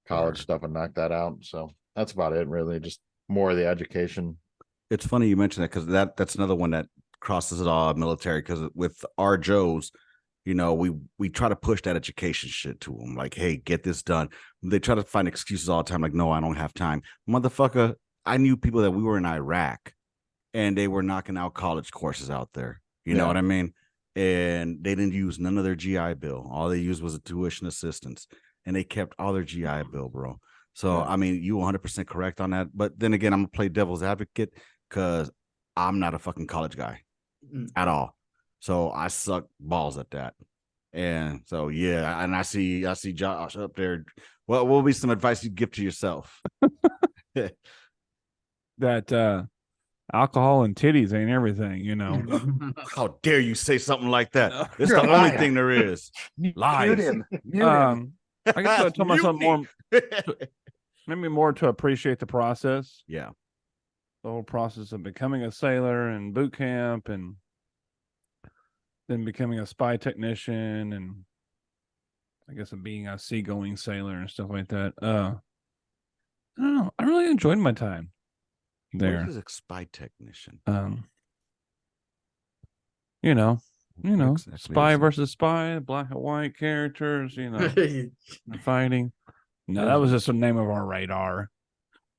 college stuff and knocked that out. So that's about it, really. Just more of the education. It's funny you mentioned that because that's another one that crosses it all military. Because with our Joes, we try to push that education shit to them. Like, hey, get this done. They try to find excuses all the time. Like, no, I don't have time, motherfucker. I knew people that we were in Iraq, and they were knocking out college courses out there. You know what I mean? And they didn't use none of their GI Bill. All they used was a tuition assistance, and they kept all their GI Bill, bro. So, I mean, you 100% correct on that. But then again, I'm going to play devil's advocate because I'm not a fucking college guy at all. So I suck balls at that. And so, yeah. And I see Josh up there. What will be some advice you give to yourself? That alcohol and titties ain't everything, How dare you say something like that? No. It's the only thing there is. Lies. I guess I told myself more, maybe more to appreciate the process. Yeah. The whole process of becoming a sailor and boot camp and then becoming a spy technician and I guess of being a seagoing sailor and stuff like that. I don't know. I really enjoyed my time there. What is a spy technician? Spy versus spy, black and white characters, fighting. No, that was just the name of our radar.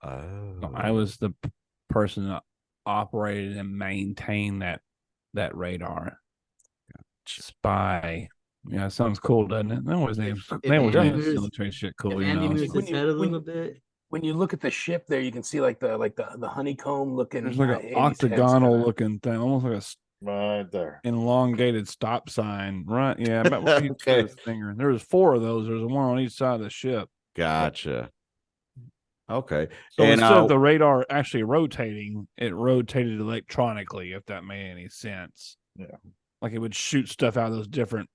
I was the person that operated and maintained that radar. Spy. Yeah, it sounds cool, doesn't it? They always name military shit cool. If Andy moves his head a little bit. When you look at the ship there, you can see like the honeycomb looking. There's like an octagonal looking thing, almost like a right there, elongated stop sign. Right? Yeah. About where he put his finger. There's 4 of those. There's one on each side of the ship. Gotcha. Okay. So instead of the radar actually rotating, it rotated electronically, if that made any sense. Yeah. Like it would shoot stuff out of those different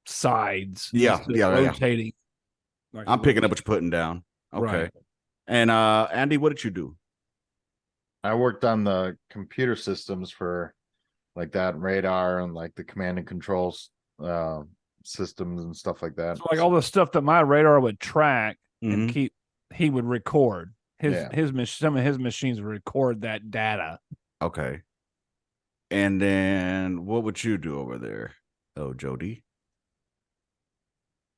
sides. Yeah. Rotating. Like I'm picking up what you're putting down. Okay. Right. And Andy, what did you do? I worked on the computer systems for like that radar and like the command and controls systems and stuff like that. So like all the stuff that my radar would track and he would record. Some of his machines would record that data. Okay. And then what would you do over there? Oh, Jody.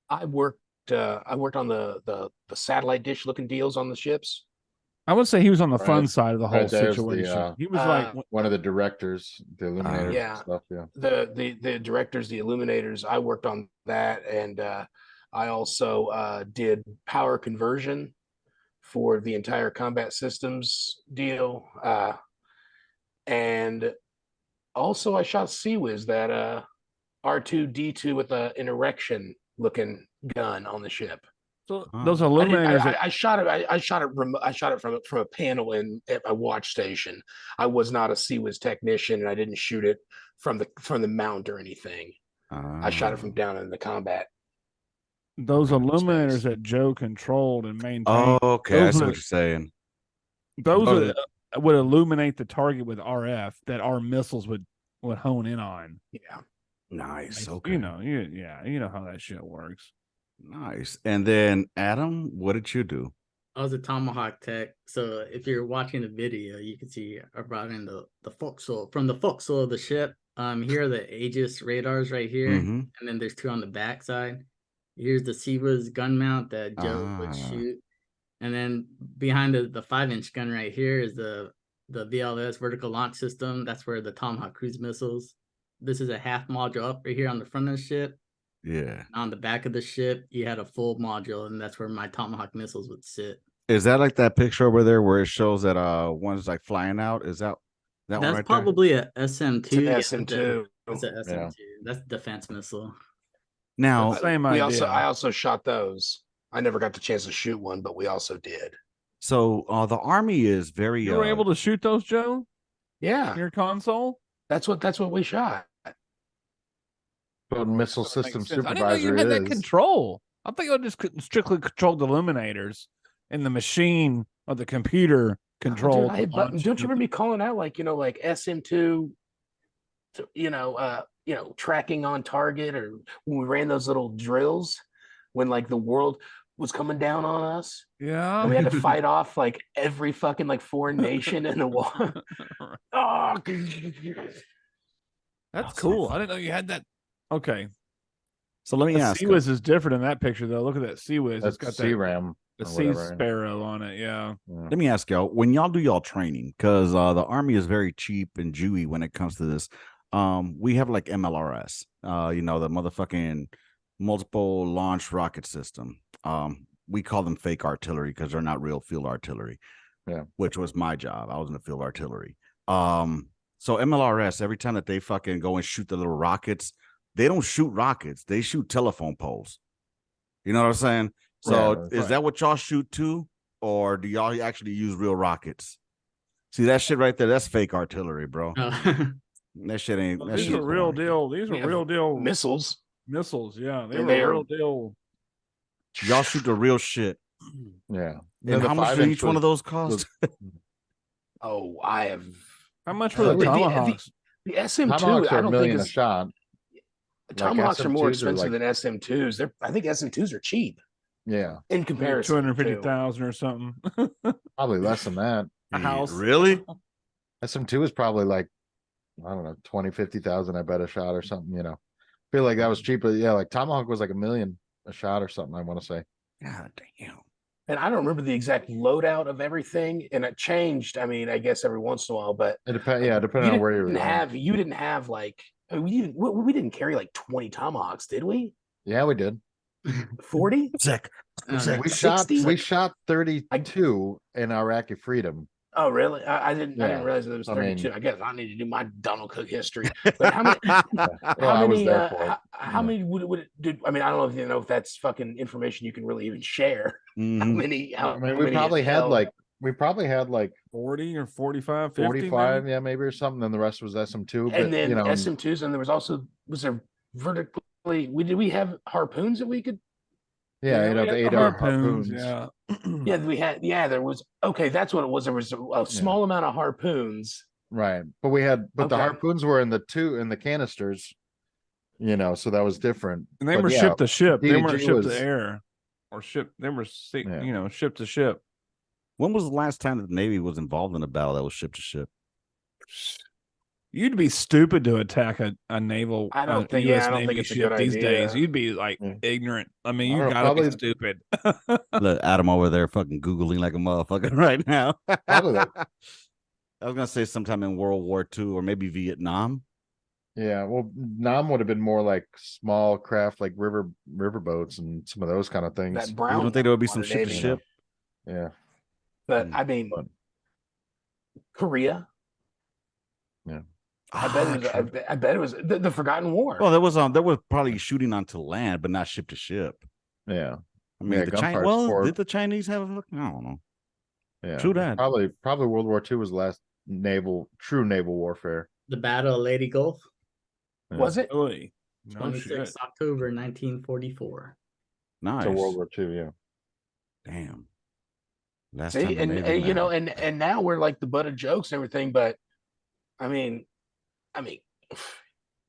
I worked on the satellite dish looking deals on the ships. I would say he was on the fun side of the whole situation. He was like one of the directors, the illuminators stuff. Yeah. The directors, the illuminators, I worked on that. And I also did power conversion for the entire combat systems deal. And also I shot CWIS, that R2D2 with an erection looking gun on the ship. So those illuminators, I shot it from a panel at my watch station. I was not a CWIS technician, and I didn't shoot it from the mount or anything. I shot it from down in the combat. Those illuminators that Joe controlled and maintained. Oh, okay. I see what you're saying. Those would illuminate the target with RF that our missiles would hone in on. Yeah. Nice. Okay. You know how that shit works. Nice. And then Adam, what did you do? I was a Tomahawk tech. So if you're watching the video, you can see I brought in the forecastle from the forecastle of the ship. Here are the Aegis radars right here, and then there's 2 on the back side. Here's the Siva's gun mount that Joe would shoot. And then behind the 5-inch gun right here is the VLS vertical launch system. That's where the Tomahawk cruise missiles. This is a half module up right here on the front of the ship. Yeah. On the back of the ship, you had a full module, and that's where my Tomahawk missiles would sit. Is that like that picture over there where it shows that one's like flying out? Is that That's one right probably a SM2. It's an SM2. That's an SM2. Yeah. That's defense missile. Now? Same idea. I also shot those. I never got the chance to shoot one, but we also did. So the Army is very. You were able to shoot those, Joe? Yeah, Your console? that's what we shot. But missile system I didn't know supervisor you had that is. control. I think I just strictly controlled the illuminators and the machine or the computer control. Dude, I hit buttons. Don't you remember me calling out like SM2, tracking on target, or when we ran those little drills when like the world was coming down on us? Yeah. And we had to fight off like every fucking like foreign nation in the war. Oh, That's cool. I didn't know you had that. Okay. So let me The ask. Sea-Wiz is different in that picture, though. Look at that Sea-Wiz. That's It's got Sea that Ram. the or Sea whatever. Sparrow on it. Yeah. Let me ask y'all, when y'all do y'all training, because the Army is very cheap and Jewy when it comes to this. We have like MLRS, the motherfucking multiple launch rocket system. We call them fake artillery because they're not real field artillery. Yeah. Which was my job. I was in the field artillery. So MLRS, every time that they fucking go and shoot the little rockets, they don't shoot rockets. They shoot telephone poles. You know what I'm saying? So is that what y'all shoot too? Or do y'all actually use real rockets? See that shit right there? That's fake artillery, bro. That shit ain't. That These shit are real deal. These are real deal missiles. missiles. Yeah. They And were they're- real deal. Y'all shoot the real shit. Yeah. And how much do each one of those cost? Oh, I have How much were the The- the- Tomahawks? the SM2. Tomahawks I are a don't million think a is shot. Tomahawks are more SM2s are expensive like- than SM2s. I think SM2s are cheap Yeah, in comparison. 250,000 or something. probably less than that. A house. Really? SM2 is probably like, I don't know, 20, 50,000, I bet a shot or something, Feel like that was cheaper. Yeah, like Tomahawk was like $1 million a shot or something, I want to say. God damn. And I don't remember the exact loadout of everything, and it changed. I mean, I guess every once in a while, but It depends, yeah, depending on where you were going. you didn't have like we didn't carry like 20 Tomahawks, did we? Yeah, we did. 40? Sick. We shot 60? 32 in Iraqi freedom. Oh, really? I didn't realize there was I mean- 32. I guess I need to do my Donald Cook history. But how many? Well, I was there for it. How many would it do? I mean, I don't know if you know if that's fucking information you can really even share. How Mhm. many? How I mean, many we probably had held? like 40 or 45, 50. 45, maybe? yeah, maybe or something. Then the rest was SM2. And But then SM2s, and there was there vertically? Did we have harpoons that we could? yeah, we the had 8-hour Harpoons, harpoons. yeah. Yeah, we had. Yeah, there was. Okay, that's what it was. There was a small amount of harpoons. Right. But the Okay. harpoons were in the canisters, so that was different. And they But were yeah, ship to ship. They weren't DDG ship was- to air or ship. They were, Yeah. ship to ship. When was the last time that the Navy was involved in a battle that was ship to ship? You'd be stupid to attack a naval I don't think- US yeah, I don't Navy think it's a ship good these days. idea. You'd be like Yeah. ignorant. I mean, I you don't know, gotta be probably- stupid. Look, Adam over there fucking Googling like a motherfucker right now. Probably like- I was gonna say sometime in World War II or maybe Vietnam. Yeah, well, Nam would have been more like small craft, like river boats and some of those kind of things. That You brown. don't think there would be some one, ship to Navy. ship? Yeah, But Hmm. I mean, But- Korea. Ah, I bet it was the Forgotten War. well, there was probably shooting onto land, but not ship to ship. yeah, I mean, Yeah, the gunfire's Chinese. Well, for- did the Chinese have a? I don't know. yeah. True that. Probably World War II was the last true naval warfare. The Battle of Lady Gulf, Was it? Really? No 26 shit. October 1944. Nice. So World War II, yeah. Damn. Last See, time the and, Navy and you know, mattered. and now we're like the butt of jokes and everything. But I mean,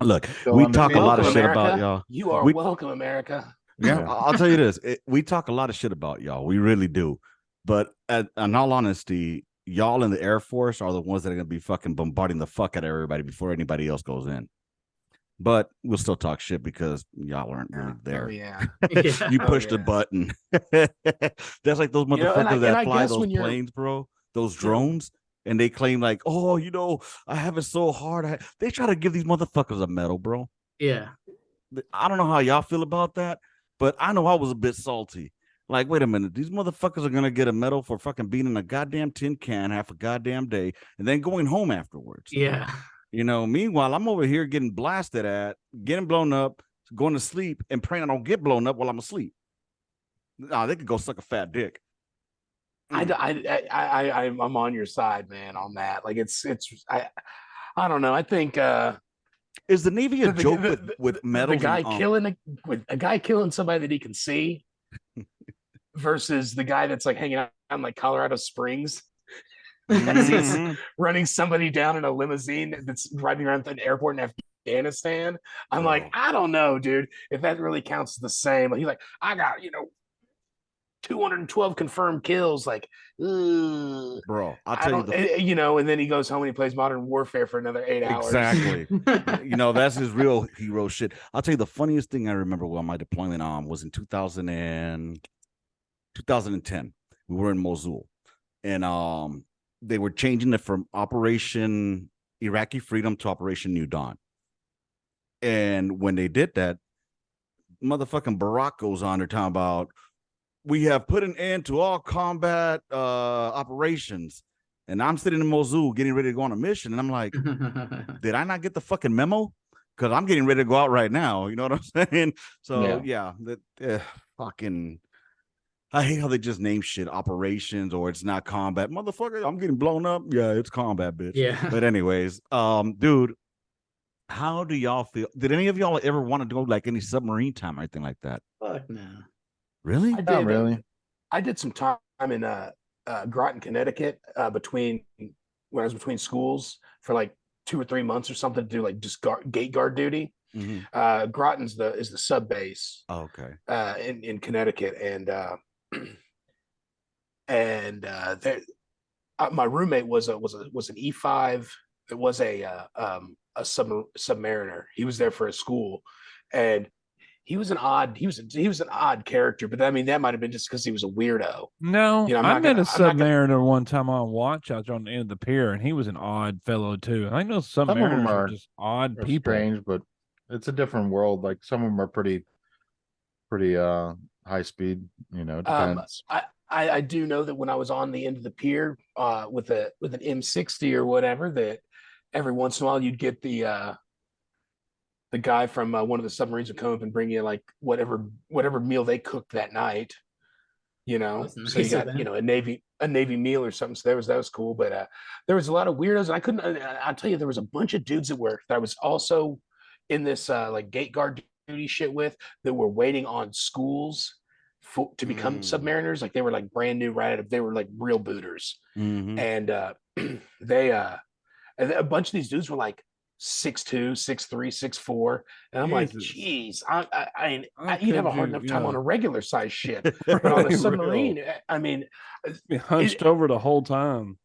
Look, So we on the talk a lot of welcome, shit about America. y'all. You are We- welcome, America. Yeah, Yeah. I'll tell you this: we talk a lot of shit about y'all. We really do. But in all honesty, y'all in the Air Force are the ones that are gonna be fucking bombarding the fuck out of everybody before anybody else goes in. But we'll still talk shit because y'all aren't really there. Oh, yeah. You Oh, pushed the yeah. button. That's like those You know, and motherfuckers that I fly guess those when you're- planes, bro. Those you know- drones, and they claim like, oh, I have it so hard. They try to give these motherfuckers a medal, bro. Yeah. I don't know how y'all feel about that, but I know I was a bit salty. Like, wait a minute, these motherfuckers are gonna get a medal for fucking being in a goddamn tin can half a goddamn day and then going home afterwards. Yeah. Meanwhile, I'm over here getting blasted at, getting blown up, going to sleep, and praying I don't get blown up while I'm asleep. Nah, they could go suck a fat dick. I'm on your side, man, on that. Like I don't know. I think is the Navy a joke with medals? The guy killing a guy killing somebody that he can see versus the guy that's like hanging out on like Colorado Springs as he's running somebody down in a limousine that's riding around an airport in Afghanistan. I'm like, I don't know, dude, if that really counts the same. He's like, I got 212 confirmed kills. Like, bro, I'll tell you, and then he goes home and he plays Modern Warfare for another 8 hours. Exactly. That's his real hero shit. I'll tell you the funniest thing I remember while my deployment was in 2010. We were in Mosul, and they were changing it from Operation Iraqi Freedom to Operation New Dawn. And when they did that, motherfucking Barack goes on there talking about, we have put an end to all combat operations. And I'm sitting in Mosul getting ready to go on a mission. And I'm like, did I not get the fucking memo? Because I'm getting ready to go out right now. You know what I'm saying? So, fucking, I hate how they just name shit operations or it's not combat. Motherfucker, I'm getting blown up. Yeah, it's combat, bitch. Yeah. But anyways, dude, how do y'all feel? Did any of y'all ever want to go like any submarine time or anything like that? Fuck no. Really? Not really. I did some time in Groton, Connecticut, when I was between schools for like 2 or 3 months or something to do like just gate guard duty. Mm-hmm. Groton's is the sub base. Oh, okay. In Connecticut, and my roommate was an E5. It was a submariner. He was there for a school, and he was an odd character. But I mean, that might have been just because he was a weirdo. No, I met a submariner one time on watch out on the end of the pier, and he was an odd fellow too. I know submariners are just odd people. Strange, but it's a different world. Like some of them are pretty high speed. Depends. I do know that when I was on the end of the pier with an M60 or whatever, that every once in a while you'd get the guy from one of the submarines would come up and bring you like whatever meal they cooked that night. Nice, so you got a Navy meal or something. So that was cool. But there was a lot of weirdos, and I couldn't. I'll tell you, there was a bunch of dudes that I was also in this like gate guard duty shit with that were waiting on schools to become submariners. Like they were like brand new, they were like real booters, and and a bunch of these dudes were like 6'2", 6'3", 6'4", and I'm like, geez, you'd have a hard enough time on a regular size ship, but on a submarine, I mean, be hunched over the whole time.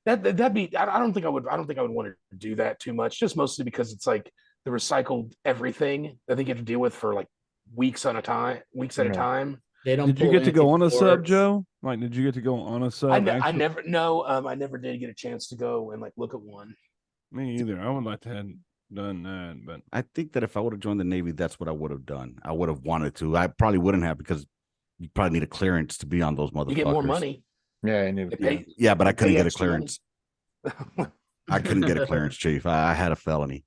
That'd be. I don't think I would want to do that too much, just mostly because it's like the recycled everything I think you have to deal with for like weeks at a time. They don't. Did you get to go on a sub, Joe? Like, did you get to go on a sub? I never did get a chance to go and like look at one. Me either. I would like to have done that, but I think that if I would have joined the Navy, that's what I would have done. I would have wanted to. I probably wouldn't have because you probably need a clearance to be on those motherfuckers. You get more money. Yeah, but I couldn't get a clearance. I couldn't get a clearance, Chief. I had a felony.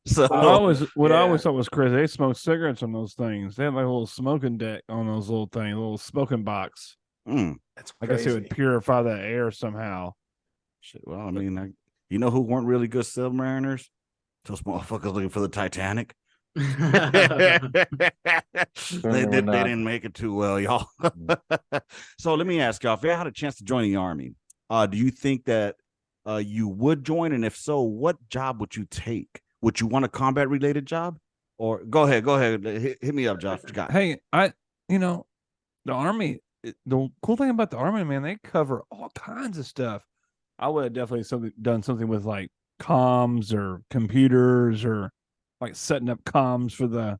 So I always thought was crazy. They smoked cigarettes on those things. They had like a little smoking deck on those little things, a little smoking box. That's crazy. I guess it would purify the air somehow. Shit, well, I mean, you know who weren't really good submariners? Those motherfuckers looking for the Titanic. They didn't make it too well, y'all. So let me ask y'all, if you had a chance to join the Army, do you think that you would join? And if so, what job would you take? Would you want a combat related job? Or go ahead. Hit me up, Josh. Hey, the Army, the cool thing about the Army, man, they cover all kinds of stuff. I would have definitely done something with like comms or computers or like setting up comms for the,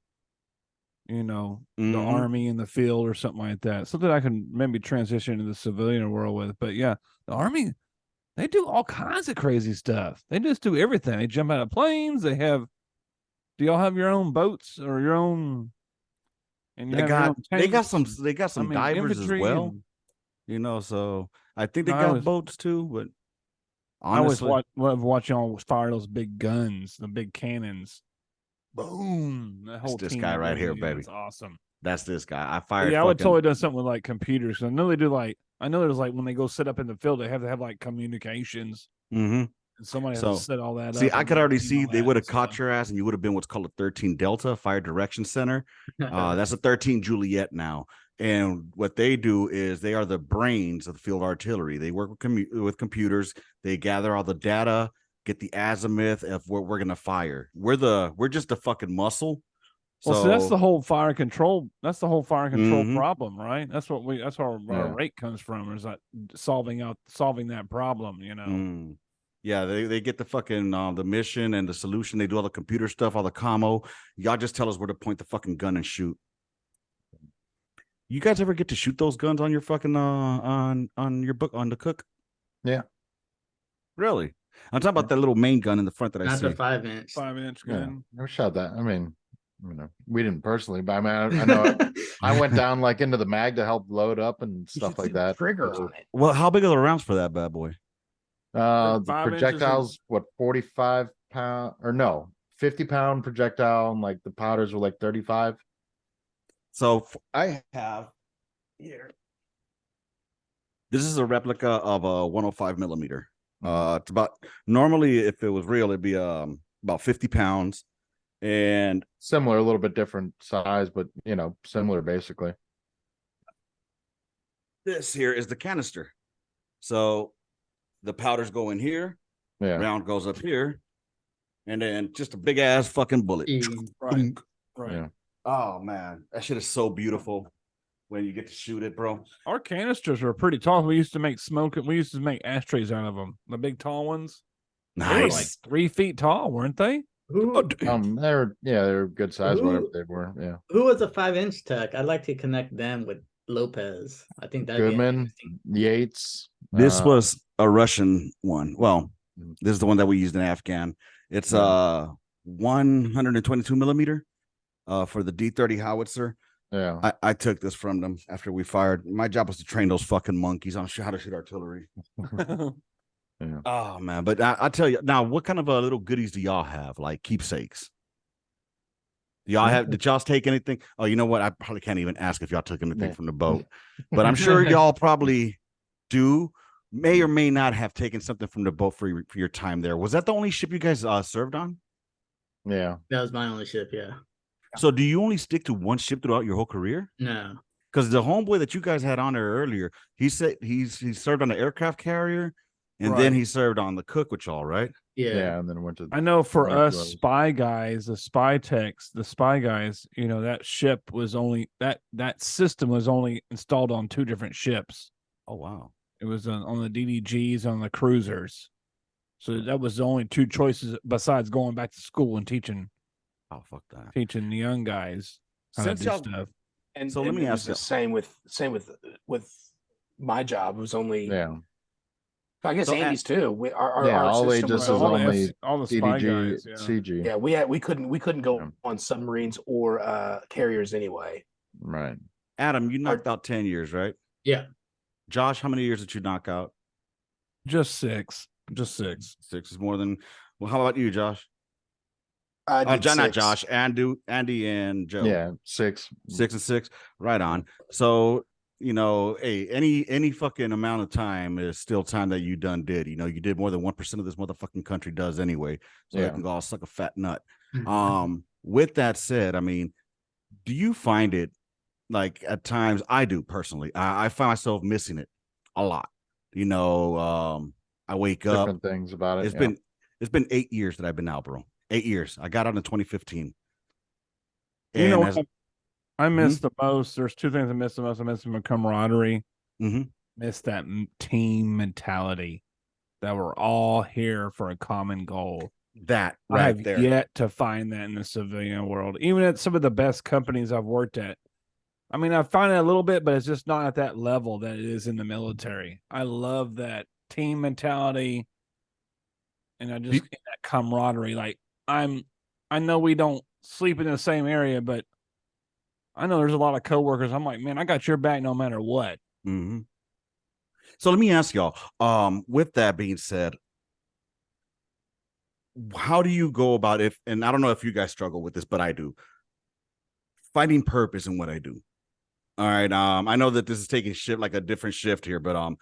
the army in the field or something like that. Something I can maybe transition into the civilian world with. But yeah, the army, they do all kinds of crazy stuff. They just do everything. They jump out of planes. Do y'all have your own boats or your own? And you They have your got own they got tanks? some divers as infantry well. and- So I think they No, I got always- boats too, but I always honestly, love watching y'all fire those big guns, the big cannons. Boom! That whole this team guy that right goes here, in, baby. it's awesome. that's this guy. I But fired yeah, I would fucking totally done something with like computers. I know they do I know there's like when they go sit up in the field, they have to have like communications, Mhm. and somebody has So, to set all that See, up. I and could already maintain see all they that would have and caught stuff. your ass and you would have been what's called a 13 Delta Fire Direction Center. That's a 13 Juliet now. And what they do is they are the brains of the field artillery. They work with computers. They gather all the data, get the azimuth of what we're gonna fire. We're just a fucking muscle. Well, so that's So the whole fire control. That's the whole fire control Mhm. problem, right? That's what that's where our Yeah. rate comes from. Is that solving that problem? Yeah, they get the fucking the mission and the solution. They do all the computer stuff, all the commo. Y'all just tell us where to point the fucking gun and shoot. You guys ever get to shoot those guns on your fucking on your book on the cook? Yeah. Really? I'm talking about that little main gun in the front that I Not see. the 5-inch. 5-inch Yeah, gun. never shot that. I mean, we didn't personally, but I mean, I know I went down like into the mag to help load up and You stuff should like see that. trigger So, on it. Well, how big are the rounds for that bad boy? the 5 inches and- projectiles, what, 45 pound or no, 50-pound projectile, and like the powders were like 35. So I have here. This is a replica of a 105 millimeter. It's about normally if it was real, it'd be about 50 pounds. And Similar, a little bit different size, but similar basically. this here is the canister. So the powders go in here, Yeah. round goes up here, and then just a big ass fucking bullet. Right. Right. Yeah. Oh man, that shit is so beautiful when you get to shoot it, bro. Our canisters were pretty tall. We used to make We used to make ashtrays out of them. The big tall ones. They were like Nice. 3 feet tall, weren't they? Who, They're good size, Who- whatever they were. Yeah. who was a 5-inch tech? I'd like to connect them with Lopez. I think that'd Goodman, be interesting. Yates. This uh, was a Russian one. Well, this is the one that we used in Afghan. It's 122 millimeter for the D30 howitzer. yeah. I took this from them after we fired. My job was to train those fucking monkeys on how to shoot artillery. Yeah. Oh man, but I tell you now, what kind of little goodies do y'all have, like keepsakes? Do y'all have? Did y'all take anything? Oh, you know what? I probably can't even ask if y'all took anything from the boat, but I'm sure y'all probably do. May or may not have taken something from the boat for your time there. Was that the only ship you guys served on? Yeah. That was my only ship, yeah. So do you only stick to one ship throughout your whole career? No. Because the homeboy that you guys had on there earlier, he said he served on the aircraft carrier, and then Right. he served on the cook with y'all, right? Yeah. Yeah. And then went to I know for Right, us right. spy guys, the spy techs, the spy guys, that ship was only that system was only installed on 2 different ships. Oh wow. It was on the DDGs, on the cruisers. So that was the only 2 choices besides going back to school and teaching Oh fuck that. the young guys how to Since do y'all stuff. And So let and me it was ask the you- same with my job. It was only yeah. I guess So Andy's too. Our Yeah, all they system just was is only only all the spy DDG, guys. Yeah. CG. yeah. We couldn't go Yeah. on submarines or carriers anyway. Right. Adam, you knocked out 10 years, right? Yeah. Josh, how many years did you knock out? Just 6. Just 6. 6 is more than. Well, how about you, Josh? I Oh, did not 6. Josh. Andy and Joe. Yeah. 6. 6 and 6. Right on. So, hey, any fucking amount of time is still time that you did. You did more than 1% of this motherfucking country does anyway. So Yeah. they can go all suck a fat nut. With that said, I mean, do you find it like at times I do personally, I find myself missing it a lot. I wake up. Different things about it. It's been 8 years that I've been out, bro. 8 years. I got out in 2015. You know And what I miss the most? There's 2 things I miss the most. I miss my camaraderie. Mhm. Miss that team mentality that we're all here for a common goal. That I right have there. yet to find that in the civilian world, even at some of the best companies I've worked at. I mean, I find it a little bit, but it's just not at that level that it is in the military. I love that team mentality, and I just get that camaraderie. Like I know we don't sleep in the same area, but I know there's a lot of coworkers. I'm like, man, I got your back no matter what. Mm-hmm. So let me ask y'all. With that being said, how do you go about it? And I don't know if you guys struggle with this, but I do. Finding purpose in what I do. All right. I know that this is taking shift like a different shift here, but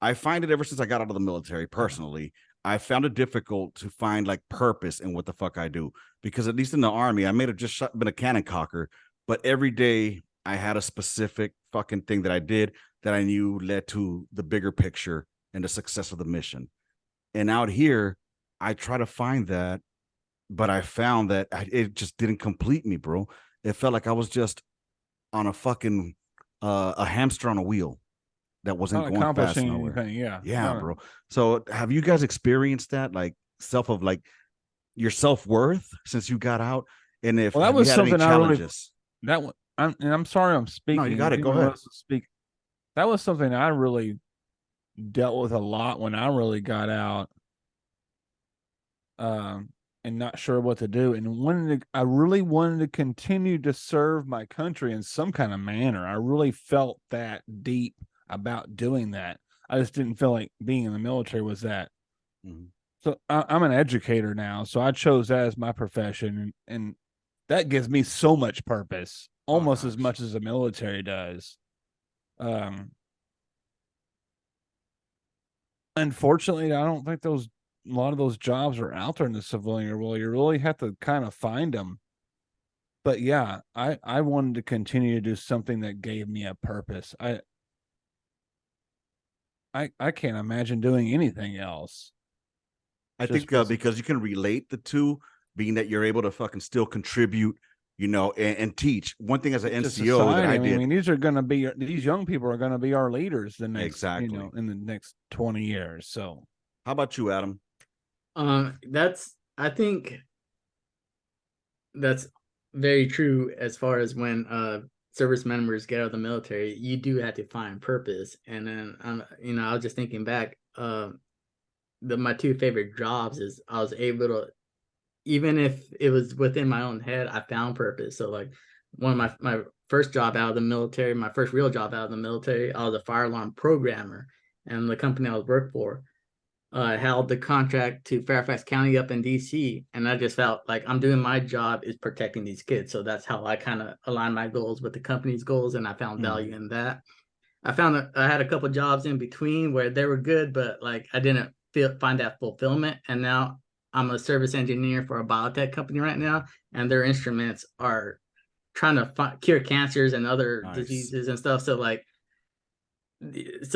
I find it ever since I got out of the military personally, I found it difficult to find like purpose in what the fuck I do. Because at least in the army, I may have just been a cannon cocker, but every day I had a specific fucking thing that I did that I knew led to the bigger picture and the success of the mission. And out here, I try to find that, but I found that it just didn't complete me, bro. It felt like I was just on a fucking a hamster on a wheel that wasn't Not going fast accomplishing nowhere. anything. Yeah. Yeah, No. bro. So have you guys experienced that, like your self-worth since you got out? And if Well, that have was you had any something I really challenges? that one. I'm sorry I'm speaking. No, you got it. If Go anyone ahead. wants to speak. That was something I really dealt with a lot when I really got out. And not sure what to do, and I really wanted to continue to serve my country in some kind of manner. I really felt that deep about doing that. I just didn't feel like being in the military was that. Mm-hmm. So I'm an educator now, so I chose that as my profession, and that gives me so much purpose, almost as much as the military does. Unfortunately, I don't think a lot of those jobs are out there in the civilian world. You really have to kind of find them. But yeah, I wanted to continue to do something that gave me a purpose. I can't imagine doing anything else. I think because you can relate the two, being that you're able to fucking still contribute, and teach. One thing as an NCO that I did. I mean, these young people are going to be our leaders the next, exactly, in the next 20 years. So, how about you, Adam? I think that's very true as far as when service members get out of the military, you do have to find purpose. And then I was just thinking back, my two favorite jobs is I was able to, even if it was within my own head, I found purpose. So like one of my first job out of the military, my first real job out of the military, I was a fire alarm programmer, and the company I was worked for held the contract to Fairfax County up in DC, and I just felt like I'm doing my job is protecting these kids. So that's how I kind of align my goals with the company's goals, and I found value in that. I found that I had a couple jobs in between where they were good, but like I didn't find that fulfillment. And now I'm a service engineer for a biotech company right now, and their instruments are trying to cure cancers and other diseases and stuff. So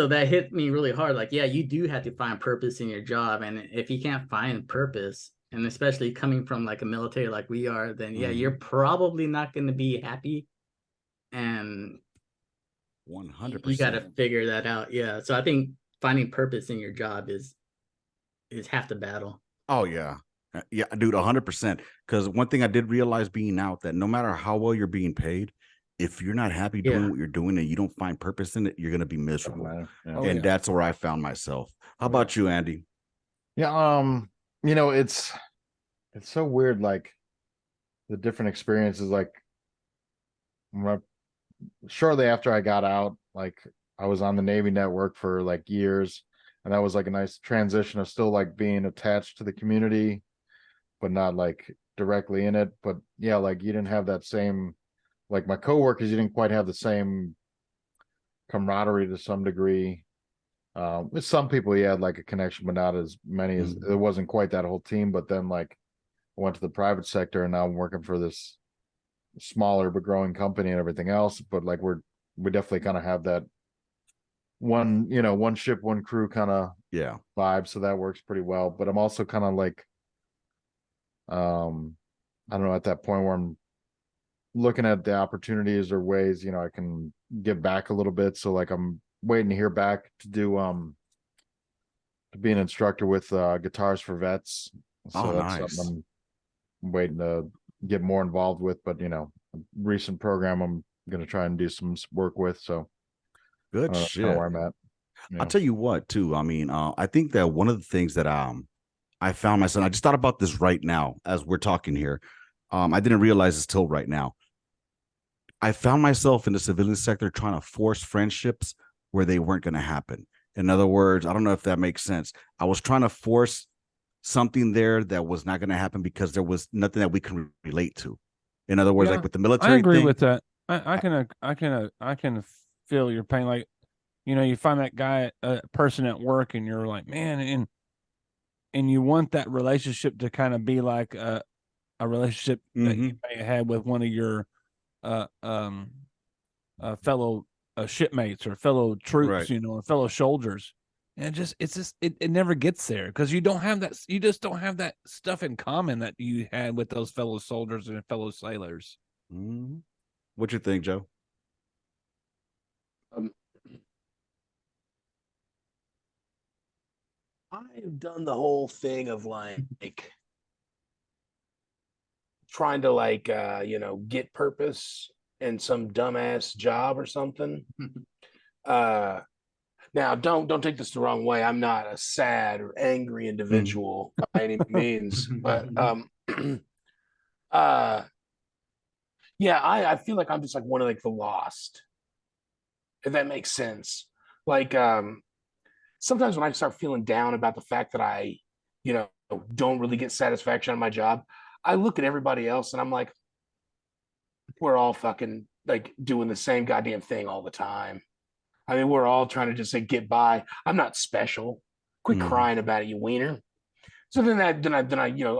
that hit me really hard. Like, yeah, you do have to find purpose in your job, and if you can't find purpose, and especially coming from like a military like we are, then yeah, you're probably not going to be happy, and 100%. you got to figure that out. Yeah, so I think finding purpose in your job is half the battle. Oh yeah, yeah, dude, 100%. Because one thing I did realize being out, that no matter how well you're being paid, if you're not happy doing what you're doing and you don't find purpose in it, you're gonna be miserable. And that's where I found myself. How about you, Andy? Yeah, it's so weird, like the different experiences. Like shortly after I got out, like I was on the Navy network for like years, and that was like a nice transition of still like being attached to the community, but not like directly in it. But yeah, like you didn't have that same, like my coworkers, you didn't quite have the same camaraderie to some degree. With some people, you had like a connection, but not as many as it wasn't quite that whole team. But then like I went to the private sector, and now I'm working for this smaller but growing company and everything else. But like we definitely kind of have that one ship, one crew kind of vibe. So that works pretty well. But I'm also kind of like, I don't know, at that point where I'm looking at the opportunities or ways, I can give back a little bit. So like I'm waiting to hear back to do to be an instructor with Guitars for Vets So that's nice. something I'm waiting to get more involved with. But a recent program I'm going to try and do some work with. So Good that's kind of shit. where I'm at. I'll tell you what, too. I mean, I think that one of the things that I found myself, I just thought about this right now as we're talking here. I didn't realize this till right now. I found myself in the civilian sector trying to force friendships where they weren't going to happen. In other words, I don't know if that makes sense. I was trying to force something there that was not going to happen because there was nothing that we can relate to. In other words, like with the military, I agree thing, with that. I can feel your pain. Like, you find that guy, person at work, and you're like, man, and you want that relationship to kind of be like a relationship that you may have had with one of your fellow shipmates or fellow troops, right. or fellow soldiers. And it never gets there because you just don't have that stuff in common that you had with those fellow soldiers and fellow sailors. Mm-hmm. What you think, Joe? I've done the whole thing of like trying to get purpose in some dumbass job or something. Now don't take this the wrong way. I'm not a sad or angry individual by any means, but yeah, I feel like I'm just like one of like the lost, if that makes sense. Like sometimes when I start feeling down about the fact that I, don't really get satisfaction on my job, I look at everybody else and I'm like, we're all fucking like doing the same goddamn thing all the time. I mean, we're all trying to just like get by. I'm not special. Quit crying about it, you wiener. So then I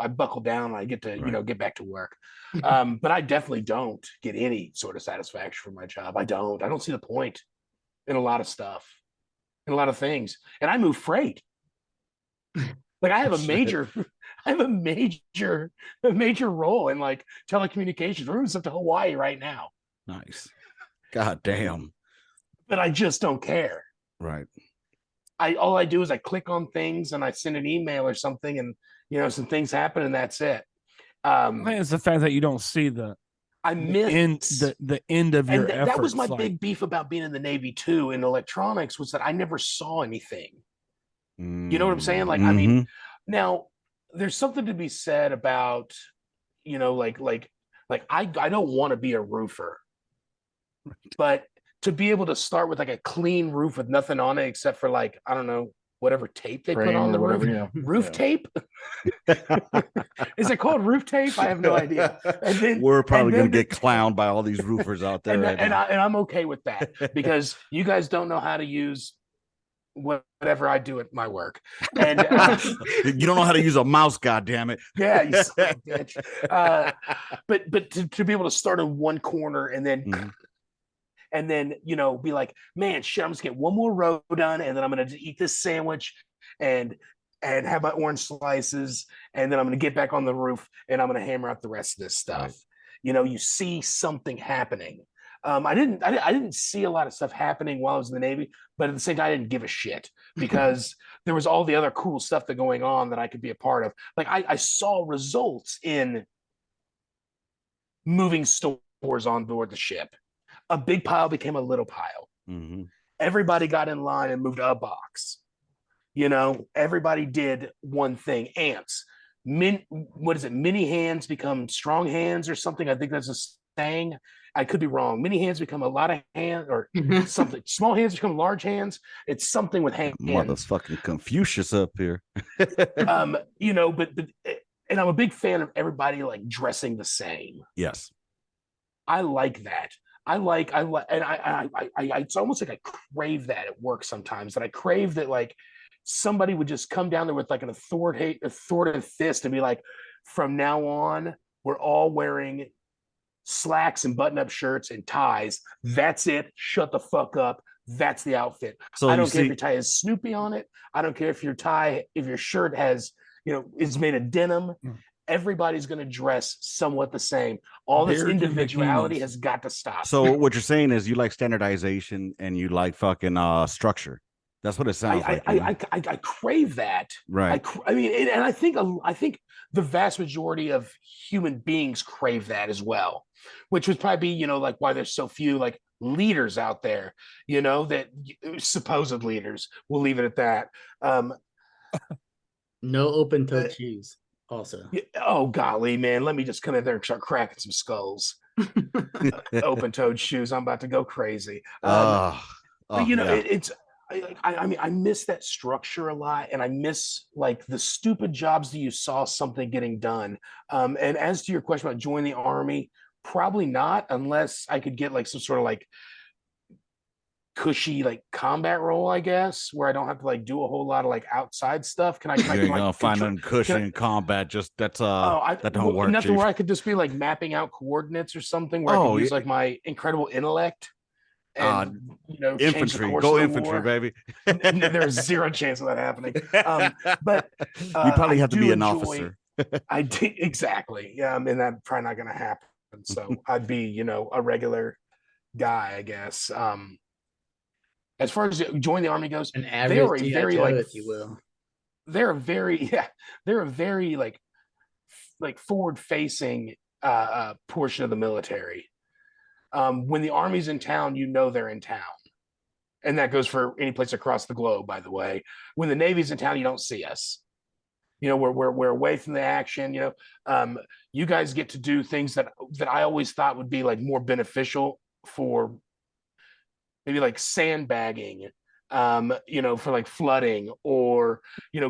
buckle down and I get to, get back to work. But I definitely don't get any sort of satisfaction from my job. I don't see the point in a lot of stuff, in a lot of things. And I move freight. Like I have a major role in like telecommunications. We're moving stuff to Hawaii right now. Nice. God damn. But I just don't care. Right. All I do is I click on things and I send an email or something, and some things happen, and that's it. I think it's the fact that you don't see the end of your efforts. That was my big beef about being in the Navy too. In electronics was that I never saw anything. You know what I'm saying? Like, I mean, now there's something to be said about, like I don't want to be a roofer, but to be able to start with like a clean roof with nothing on it except for like, I don't know, whatever tape they put on the roof. Roof tape? Is it called roof tape? I have no idea. And then we're probably going to get clowned by all these roofers out there. And I'm okay with that because you guys don't know how to use whatever I do at my work. And you don't know how to use a mouse, goddammit. Yeah, you son of a bitch. But to be able to start in one corner and then and then be like, man, shit, I'm just get one more row done, and then I'm gonna eat this sandwich and have my orange slices, and then I'm gonna get back on the roof and I'm gonna hammer out the rest of this stuff. Right. You see something happening. I didn't see a lot of stuff happening while I was in the Navy, but at the same time, I didn't give a shit because there was all the other cool stuff that going on that I could be a part of. Like I saw results in moving stores on board the ship. A big pile became a little pile. Everybody got in line and moved a box. Everybody did one thing. Ants. What is it? Many hands become strong hands or something. I think that's a saying. I could be wrong. Many hands become a lot of hands or something. Small hands become large hands. It's something with hands. Motherfucking Confucius up here. But and I'm a big fan of everybody like dressing the same. Yes. I like that. It's almost like I crave that at work sometimes. That I crave that like somebody would just come down there with like an authoritative fist and be like, from now on, we're all wearing slacks and button-up shirts and ties. That's it. Shut the fuck up. That's the outfit. So I don't care if your tie has Snoopy on it. I don't care if your shirt has, is made of denim. Everybody's going to dress somewhat the same. All this individuality has got to stop. So what you're saying is you like standardization and you like fucking structure. That's what it sounds like. I crave that. Right. I mean, and I think the vast majority of human beings crave that as well, which would probably be, like why there's so few like leaders out there, that supposed leaders. We'll leave it at that. No open-toed shoes. Also. Oh golly, man! Let me just come in there and start cracking some skulls. Open-toed shoes. I'm about to go crazy. But it's. I mean, I miss that structure a lot, and I miss like the stupid jobs that you saw something getting done. And as to your question about joining the army, probably not, unless I could get like some sort of like cushy like combat role, I guess, where I don't have to like do a whole lot of like outside stuff. Can I? You ain't gonna find them cushy in combat. Just that don't work. Nothing Chief. where I could just be like mapping out coordinates or something where I could use like my incredible intellect. And infantry, go infantry, baby. There's zero chance of that happening. But you probably have to be an officer. I did exactly. Yeah, and that's probably not going to happen. So I'd be, a regular guy, I guess. As far as joining the army goes, an average very like, if you will. They're a very like forward-facing portion of the military. When the army's in town, they're in town. And that goes for any place across the globe, by the way. When the Navy's in town, you don't see us. We're away from the action. You guys get to do things that I always thought would be like more beneficial for maybe like sandbagging, for like flooding, or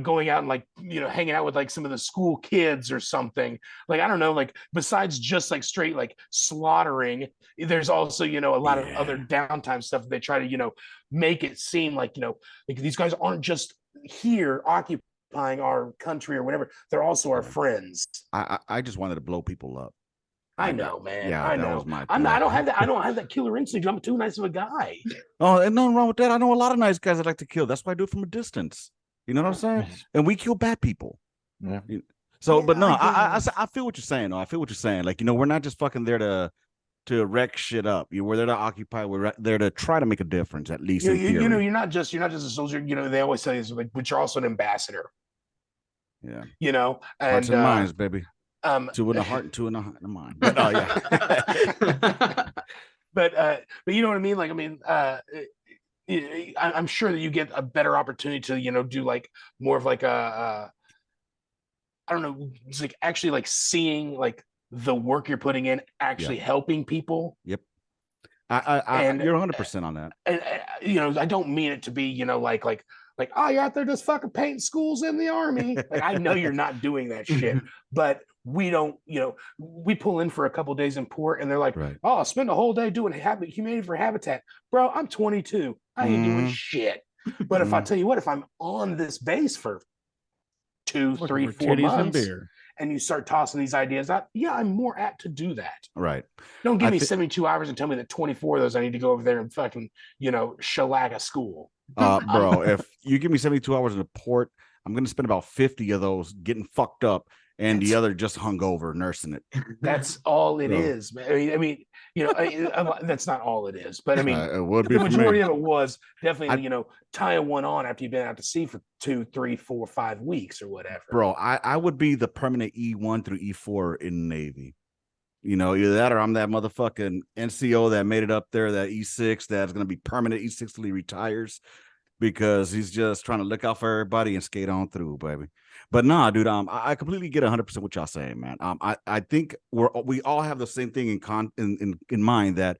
going out and like hanging out with like some of the school kids or something. Like I don't know, like besides just like straight like slaughtering, there's also a lot of other downtime stuff that they try to make it seem like like these guys aren't just here occupying our country or whatever, they're also our friends. I just wanted to blow people up. I know, man. Yeah, I know. That was my I don't have that killer instinct. I'm too nice of a guy. Oh, and nothing wrong with that. I know a lot of nice guys that like to kill. That's why I do it from a distance. You know what I'm saying? And we kill bad people. Yeah. So, but no, I feel what you're saying. Though I feel what you're saying. Like we're not just fucking there to wreck shit up. We're there to occupy. We're there to try to make a difference, at least. You're not just a soldier. They always say this, but you're also an ambassador. Yeah. And hearts and minds, baby. Two in the heart and two in the mind. But yeah. but you know what I mean? Like, I mean, I'm sure that you get a better opportunity to, do like more of like I don't know, it's like actually like seeing like the work you're putting in, actually helping people. Yep. And you're 100% on that. And I don't mean it to be, like, oh, you're out there just fucking painting schools in the army. Like, I know you're not doing that shit, but we don't, we pull in for a couple days in port and they're like, oh, I'll spend a whole day doing humanity for Habitat. Bro, I'm 22. I ain't doing shit. But if I tell you what, if I'm on this base for 2, 3, 4 months and you start tossing these ideas out, I'm more apt to do that. Right. Don't give me 72 hours and tell me that 24 of those I need to go over there and fucking, shellac a school. Bro, if you give me 72 hours in the port, I'm going to spend about 50 of those getting fucked up and the other just hungover nursing it. That's all it is, man. I mean, that's not all it is, but I mean, it would be the majority of it was definitely, tying one on after you've been out to sea for 2, 3, 4, 5 weeks or whatever. Bro, I would be the permanent E1 through E4 in the Navy. Either that or I'm that motherfucking NCO that made it up there, that E6 that's going to be permanent E6 till he retires because he's just trying to look out for everybody and skate on through, baby. But nah, dude, I completely get 100% what y'all saying, man. I think we all have the same thing in mind, that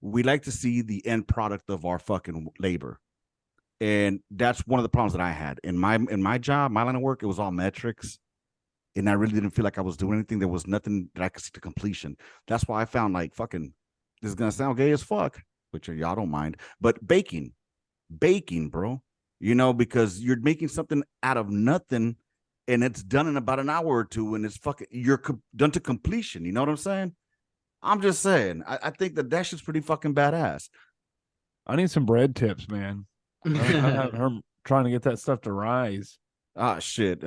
we like to see the end product of our fucking labor. And that's one of the problems that I had in my job, my line of work. It was all metrics. And I really didn't feel like I was doing anything. There was nothing that I could see to completion. That's why I found like fucking, this is going to sound gay as fuck, which y'all don't mind, but baking, bro, because you're making something out of nothing and it's done in about an hour or two and it's fucking, you're done to completion. You know what I'm saying? I'm just saying, I think that shit's pretty fucking badass. I need some bread tips, man. I'm trying to get that stuff to rise. Ah, shit.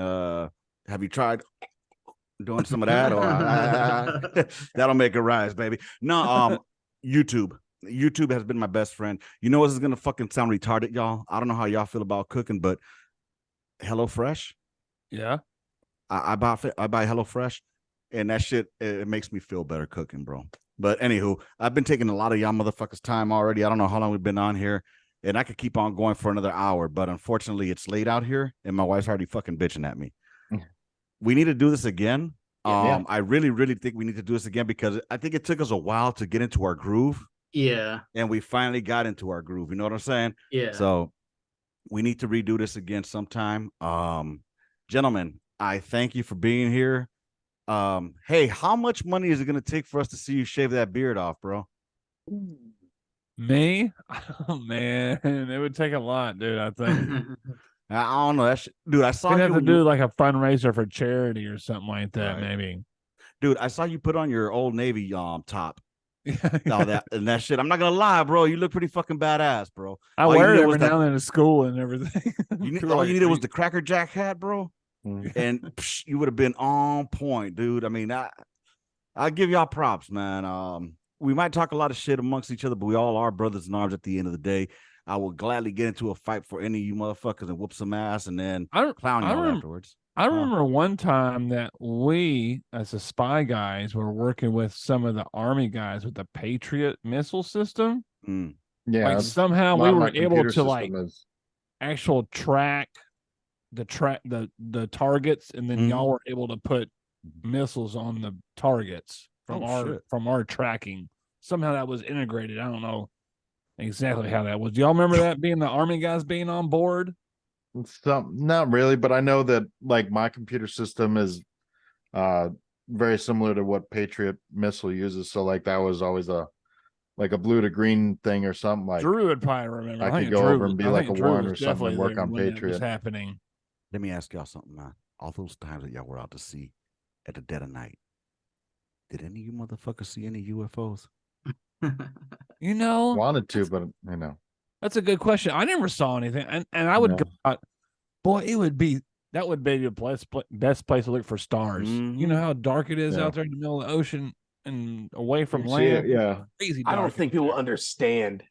Have you tried doing some of that? Or that'll make it rise, baby. No, YouTube. YouTube has been my best friend. You know, this is gonna fucking sound retarded, y'all. I don't know how y'all feel about cooking, but HelloFresh. Yeah. I buy HelloFresh, and that shit it makes me feel better cooking, bro. But anywho, I've been taking a lot of y'all motherfuckers' time already. I don't know how long we've been on here, and I could keep on going for another hour, but unfortunately, it's late out here, and my wife's already fucking bitching at me. We need to do this again. I really, really think we need to do this again because I think it took us a while to get into our groove. Yeah. And we finally got into our groove. You know what I'm saying? Yeah. So we need to redo this again sometime. Gentlemen, I thank you for being here. Hey, how much money is it going to take for us to see you shave that beard off, bro? Me? Oh, man. It would take a lot, dude, I think. I don't know. Dude, I saw We'd you have to do like a fundraiser for charity or something like that, Right. maybe. Dude, I saw you put on your Old Navy top. Yeah. All that and that shit. I'm not gonna lie, bro. You look pretty fucking badass, bro. I wear it every now and then to school and everything. All you needed was the Cracker Jack hat, bro. Mm. And you would have been on point, dude. I mean, I give y'all props, man. We might talk a lot of shit amongst each other, but we all are brothers in arms at the end of the day. I will gladly get into a fight for any of you motherfuckers and whoop some ass and then clown y'all afterwards. I remember one time that we, as the spy guys, were working with some of the Army guys with the Patriot missile system. Mm. Yeah. Like somehow we were able to like actual track the targets, and then y'all were able to put missiles on the targets from our tracking. Somehow that was integrated. I don't know exactly how that was. Do y'all remember that being the Army guys being on board? Not really, but I know that like my computer system is very similar to what Patriot missile uses. So like that was always a blue to green thing or something. Like Drew would probably remember. I could go over and be like a Warren or something and work on Patriot. That was happening. Let me ask y'all something, man. All those times that y'all were out to sea at the dead of night, did any of you motherfuckers see any UFOs? You know, wanted to, but you know, that's a good question. I never saw anything, and I would go out. Boy, that would be the best place to look for stars. Mm-hmm. You know how dark it is out there in the middle of the ocean and away from land. Crazy dark. I don't think people understand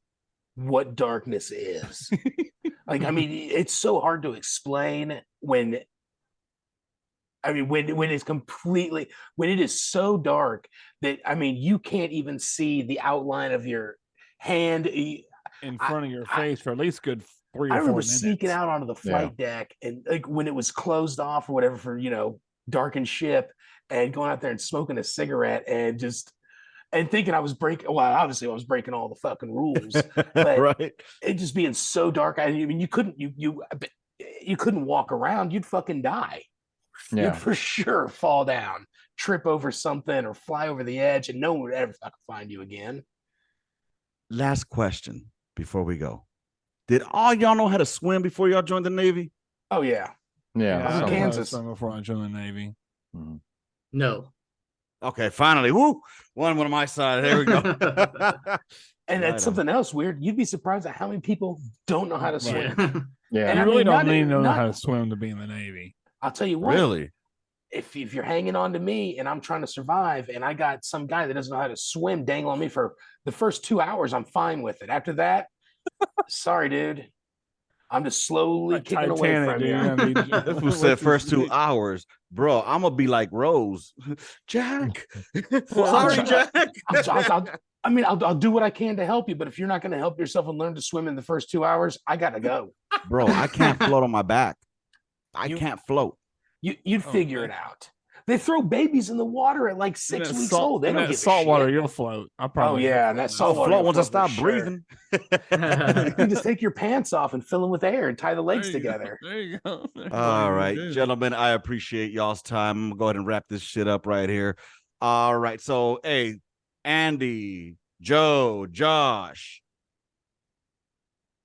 what darkness is. Like, I mean, it's so hard to explain when it's completely, when it is so dark that, I mean, you can't even see the outline of your hand in front of your face for at least good 3 or 4 minutes. I remember sneaking out onto the flight deck and like when it was closed off or whatever for, darkened ship, and going out there and smoking a cigarette and thinking I was breaking, well, obviously I was breaking all the fucking rules, but right. It just being so dark. I mean, you couldn't walk around. You'd fucking die. Yeah. You'd for sure fall down, trip over something, or fly over the edge, and no one would ever fucking find you again. Last question before we go. Did all y'all know how to swim before y'all joined the Navy? Oh, yeah. Yeah. I was in Kansas. Before I joined the Navy. Mm-hmm. No. Okay, finally. Woo! One on my side. There we go. And that's something else weird. You'd be surprised at how many people don't know how to swim. Yeah. And you I really mean, don't need to know how to swim to be in the Navy. I'll tell you what. Really? If you're hanging on to me and I'm trying to survive and I got some guy that doesn't know how to swim dangling on me for the first 2 hours, I'm fine with it. After that, sorry, dude. I'm just slowly kicking away from you. This was said first 2 hours. Bro, I'm going to be like Rose. Jack. Sorry, Jack. I'll do what I can to help you, but if you're not going to help yourself and learn to swim in the first 2 hours, I got to go. Bro, I can't float on my back. I can't float. You'd figure it out. They throw babies in the water at like 6 weeks old. They don't give salt a water, shit. You'll float. And that salt water. Float once I stop breathing. You can just take your pants off and fill them with air and tie the legs together. There you go. All right, gentlemen, I appreciate y'all's time. I'm gonna go ahead and wrap this shit up right here. All right, so hey, Andy, Joe, Josh,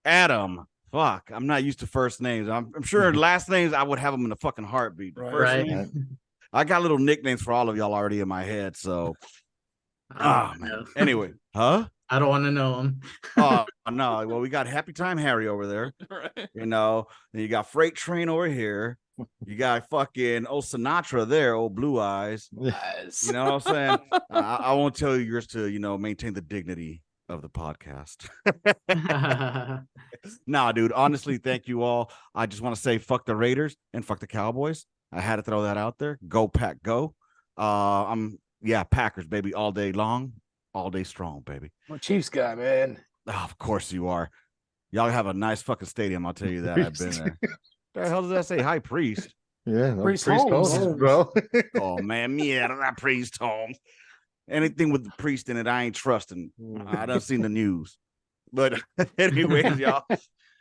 Adam. Fuck, I'm not used to first names. I'm sure last names I would have them in a fucking heartbeat. Right. Name, I got little nicknames for all of y'all already in my head. So, man. Anyway, huh? I don't want to know them. Oh no! Well, we got Happy Time Harry over there. Right. You know, and you got Freight Train over here. You got fucking old Sinatra there, old Blue Eyes. Yes. You know what I'm saying? I won't tell you yours to maintain the dignity of the podcast. Nah, dude, honestly, thank you all. I just want to say fuck the Raiders and fuck the Cowboys. I had to throw that out there. Go Pack, go. Packers, baby, all day long, all day strong, baby. I'm a Chiefs guy, man. Oh, of course you are. Y'all have a nice fucking stadium, I'll tell you that. I've been there. What the hell does that say? High Priest. Yeah, no, Priest Priest Holmes. Holmes, bro. Oh man, yeah, that Priest Holmes. Anything with the priest in it, I ain't trusting. I done seen the news. But anyways, y'all,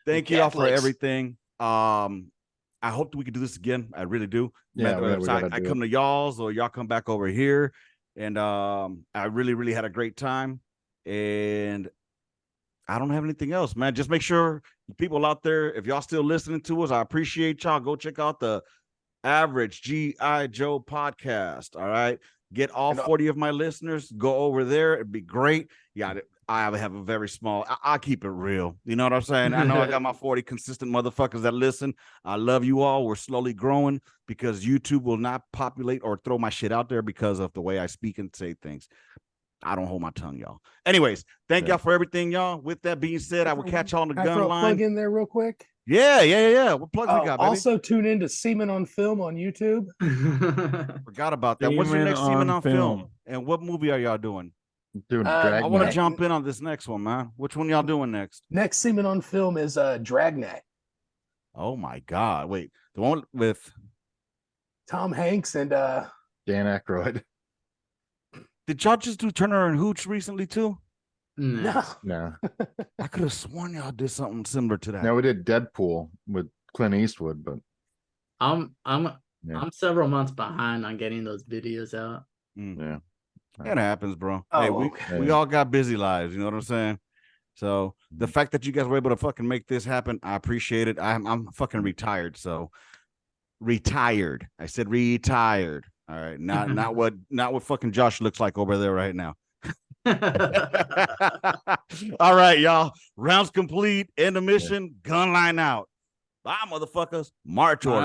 thank you all for Catholics. everything. I hope that we could do this again. I really do. Yeah, we gotta I do come it. to y'all's or y'all come back over here. And I really, really had a great time. And I don't have anything else, man. Just make sure people out there, if y'all still listening to us, I appreciate y'all. Go check out the Average G.I. Joe podcast. All right. Get all 40 of my listeners. Go over there. It'd be great. Yeah, I have a very small. I keep it real. You know what I'm saying? I know I got my 40 consistent motherfuckers that listen. I love you all. We're slowly growing because YouTube will not populate or throw my shit out there because of the way I speak and say things. I don't hold my tongue, y'all. Anyways, thank y'all for everything, y'all. With that being said, I will catch y'all on the Can I gun throw a line. plug in there real quick? Yeah. What plugs we got, baby? Also, tune in to Semen on Film on YouTube. Forgot about that. What's your Semen next Semen on on film? Film. And what movie are y'all doing? Doing I I want to Dragnet. jump in on this next one, man. Which one y'all doing next? Next Semen on Film is Dragnet. Oh my God! Wait, the one with Tom Hanks and Dan Aykroyd. did y'all just do Turner and Hooch recently too? no. No, I could have sworn y'all did something similar to that. no, we did Deadpool with Clint Eastwood, but I'm Yeah. I'm several months behind on getting those videos out. yeah. It happens, bro. Oh, Hey, okay. we all got busy lives. You know what I'm saying? So the fact that you guys were able to fucking make this happen, I appreciate it. I'm fucking retired. So retired. I said retired. All right, not what fucking Josh looks like over there right now. All right, y'all. Rounds complete. End of mission. Gun line out. Bye, motherfuckers. March order.